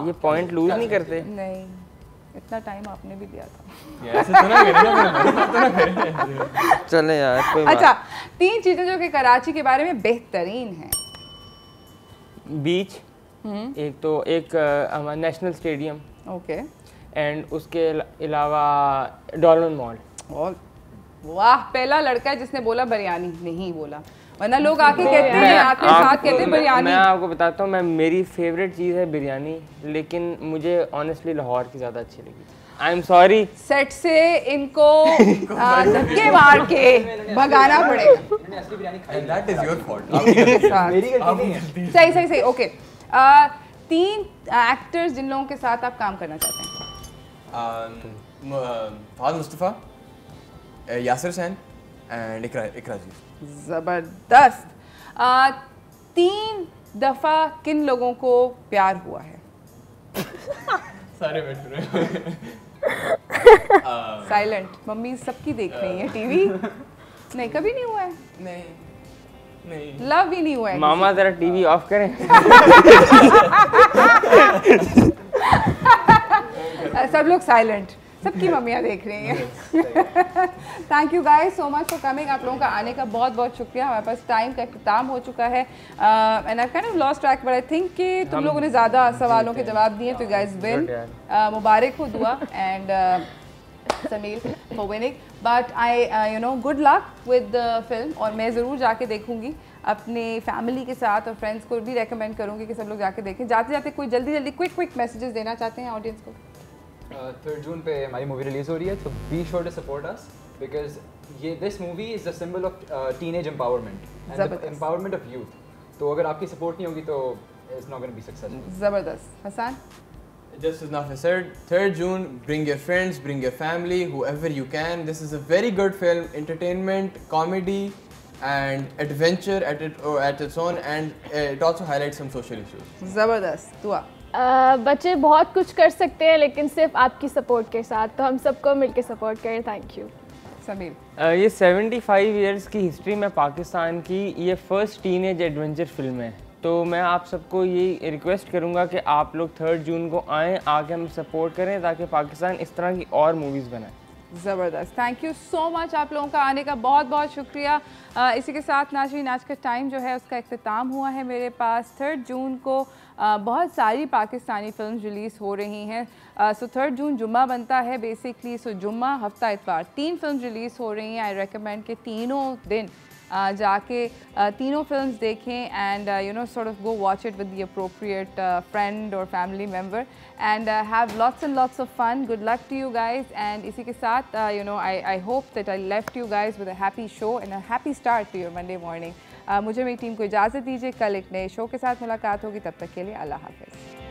S6: ये पॉइंट लूज नहीं करते?
S1: नहीं, इतना टाइम आपने भी दिया था।
S8: ऐसे तो ना करें ना।
S6: चले यार, कोई
S1: अच्छा, 3 चीज़ें जो कि कराची के बारे में बेहतरीन हैं।
S6: बीच, एक तो हमारा नेशनल स्टेडियम,
S1: ओके,
S6: एंड उसके अलावा डॉल्फिन मॉल।
S1: वाह, पहला लड़का है जिसने बोला बिरयानी नहीं बोला, वरना लोग आके कहते हैं, आके साथ कहते हैं बिरयानी।
S6: मैं आपको बताता हूँ, मेरी फेवरेट चीज़ है बिरयानी, लेकिन मुझे ऑनेस्टली लाहौर की ज़्यादा अच्छी लगी। आई एम सॉरी,
S1: सेट से इनको धक्के मार के भगाना पड़ेगा।
S8: And that is your fault.
S1: सही। ओके, 3 एक्टर्स जिन लोगों के साथ आप काम करना चाहते हैं।
S8: Fahad Mustafa, Yasir Hussain and Ikra Aziz.
S1: ज़बरदस्त। 3 दफ़ा किन लोगों को प्यार हुआ है?
S8: सारे बैठ रहे
S1: साइलेंट। मम्मी सबकी देख रही है टीवी। नहीं, कभी नहीं हुआ है।
S8: नहीं
S1: लव ही नहीं हुआ है।
S6: मामा जरा टीवी ऑफ करें।
S1: सब लोग साइलेंट, सबकी मम्मियाँ देख रही हैं। Thank you guys so much for coming. आप लोगों का आने का बहुत बहुत शुक्रिया। हमारे पास टाइम का इख्तिताम हो चुका है and I kind of lost track, but I think कि तुम लोगों ने ज़्यादा सवालों के जवाब दिए, तो गाइस विन। मुबारक हो Dua and Sameel for winning, but I you know good luck with the film. और मैं ज़रूर जाके देखूँगी अपने फैमिली के साथ, और फ्रेंड्स को भी रेकमेंड करूँगी कि सब लोग जाके देखें। जाते जाते कोई जल्दी क्विक मैसेजेस देना चाहते हैं ऑडियंस को?
S7: 3 जून पे हमारी मूवी रिलीज हो रही है, तो be sure to support us because ये this movie is the symbol of teenage empowerment and the empowerment of youth. तो अगर आपकी सपोर्ट नहीं होगी तो it's not gonna be successful.
S1: ज़बरदस्त। Hasan?
S8: Just as Nafi said, 3rd June, bring your friends, bring your family, whoever you can. This is a very good film, entertainment, comedy and adventure at its own, and it also highlights some social issues.
S1: ज़बरदस्त। दुआ?
S5: बच्चे बहुत कुछ कर सकते हैं लेकिन सिर्फ आपकी सपोर्ट के साथ, तो हम सबको मिलकर सपोर्ट करें। Thank you.
S1: समीर?
S6: ये 75 इयर्स की हिस्ट्री में पाकिस्तान की ये फर्स्ट टीनेज एडवेंचर फिल्म है, तो मैं आप सबको ये रिक्वेस्ट करूँगा कि आप लोग 3rd जून को आएँ, आके हम सपोर्ट करें ताकि पाकिस्तान इस तरह की और मूवीज़ बनाए।
S1: ज़बरदस्त। थैंक यू सो मच आप लोगों का आने का बहुत बहुत शुक्रिया। इसी के साथ नाज़रीन आज का टाइम जो है उसका इख्तिताम हुआ है मेरे पास। 3rd जून को बहुत सारी पाकिस्तानी फिल्म रिलीज़ हो रही हैं। सो 3rd जून जुम्मा बनता है बेसिकली, सो जुम्मा हफ्ता इतवार 3 फिल्म रिलीज़ हो रही हैं। आई रेकमेंड कि तीनों दिन जाके तीनों फिल्म्स देखें and you know sort of go watch it with the appropriate friend और family member and have lots and lots of fun. Good luck to you guys. And इसी के साथ you know I hope that I left you guys with a happy show and a happy start to your Monday morning. मुझे मेरी team को इजाज़त दीजिए। कल एक नए शो के साथ मुलाकात होगी, तब तक के लिए अल्लाह हाफ़िज़।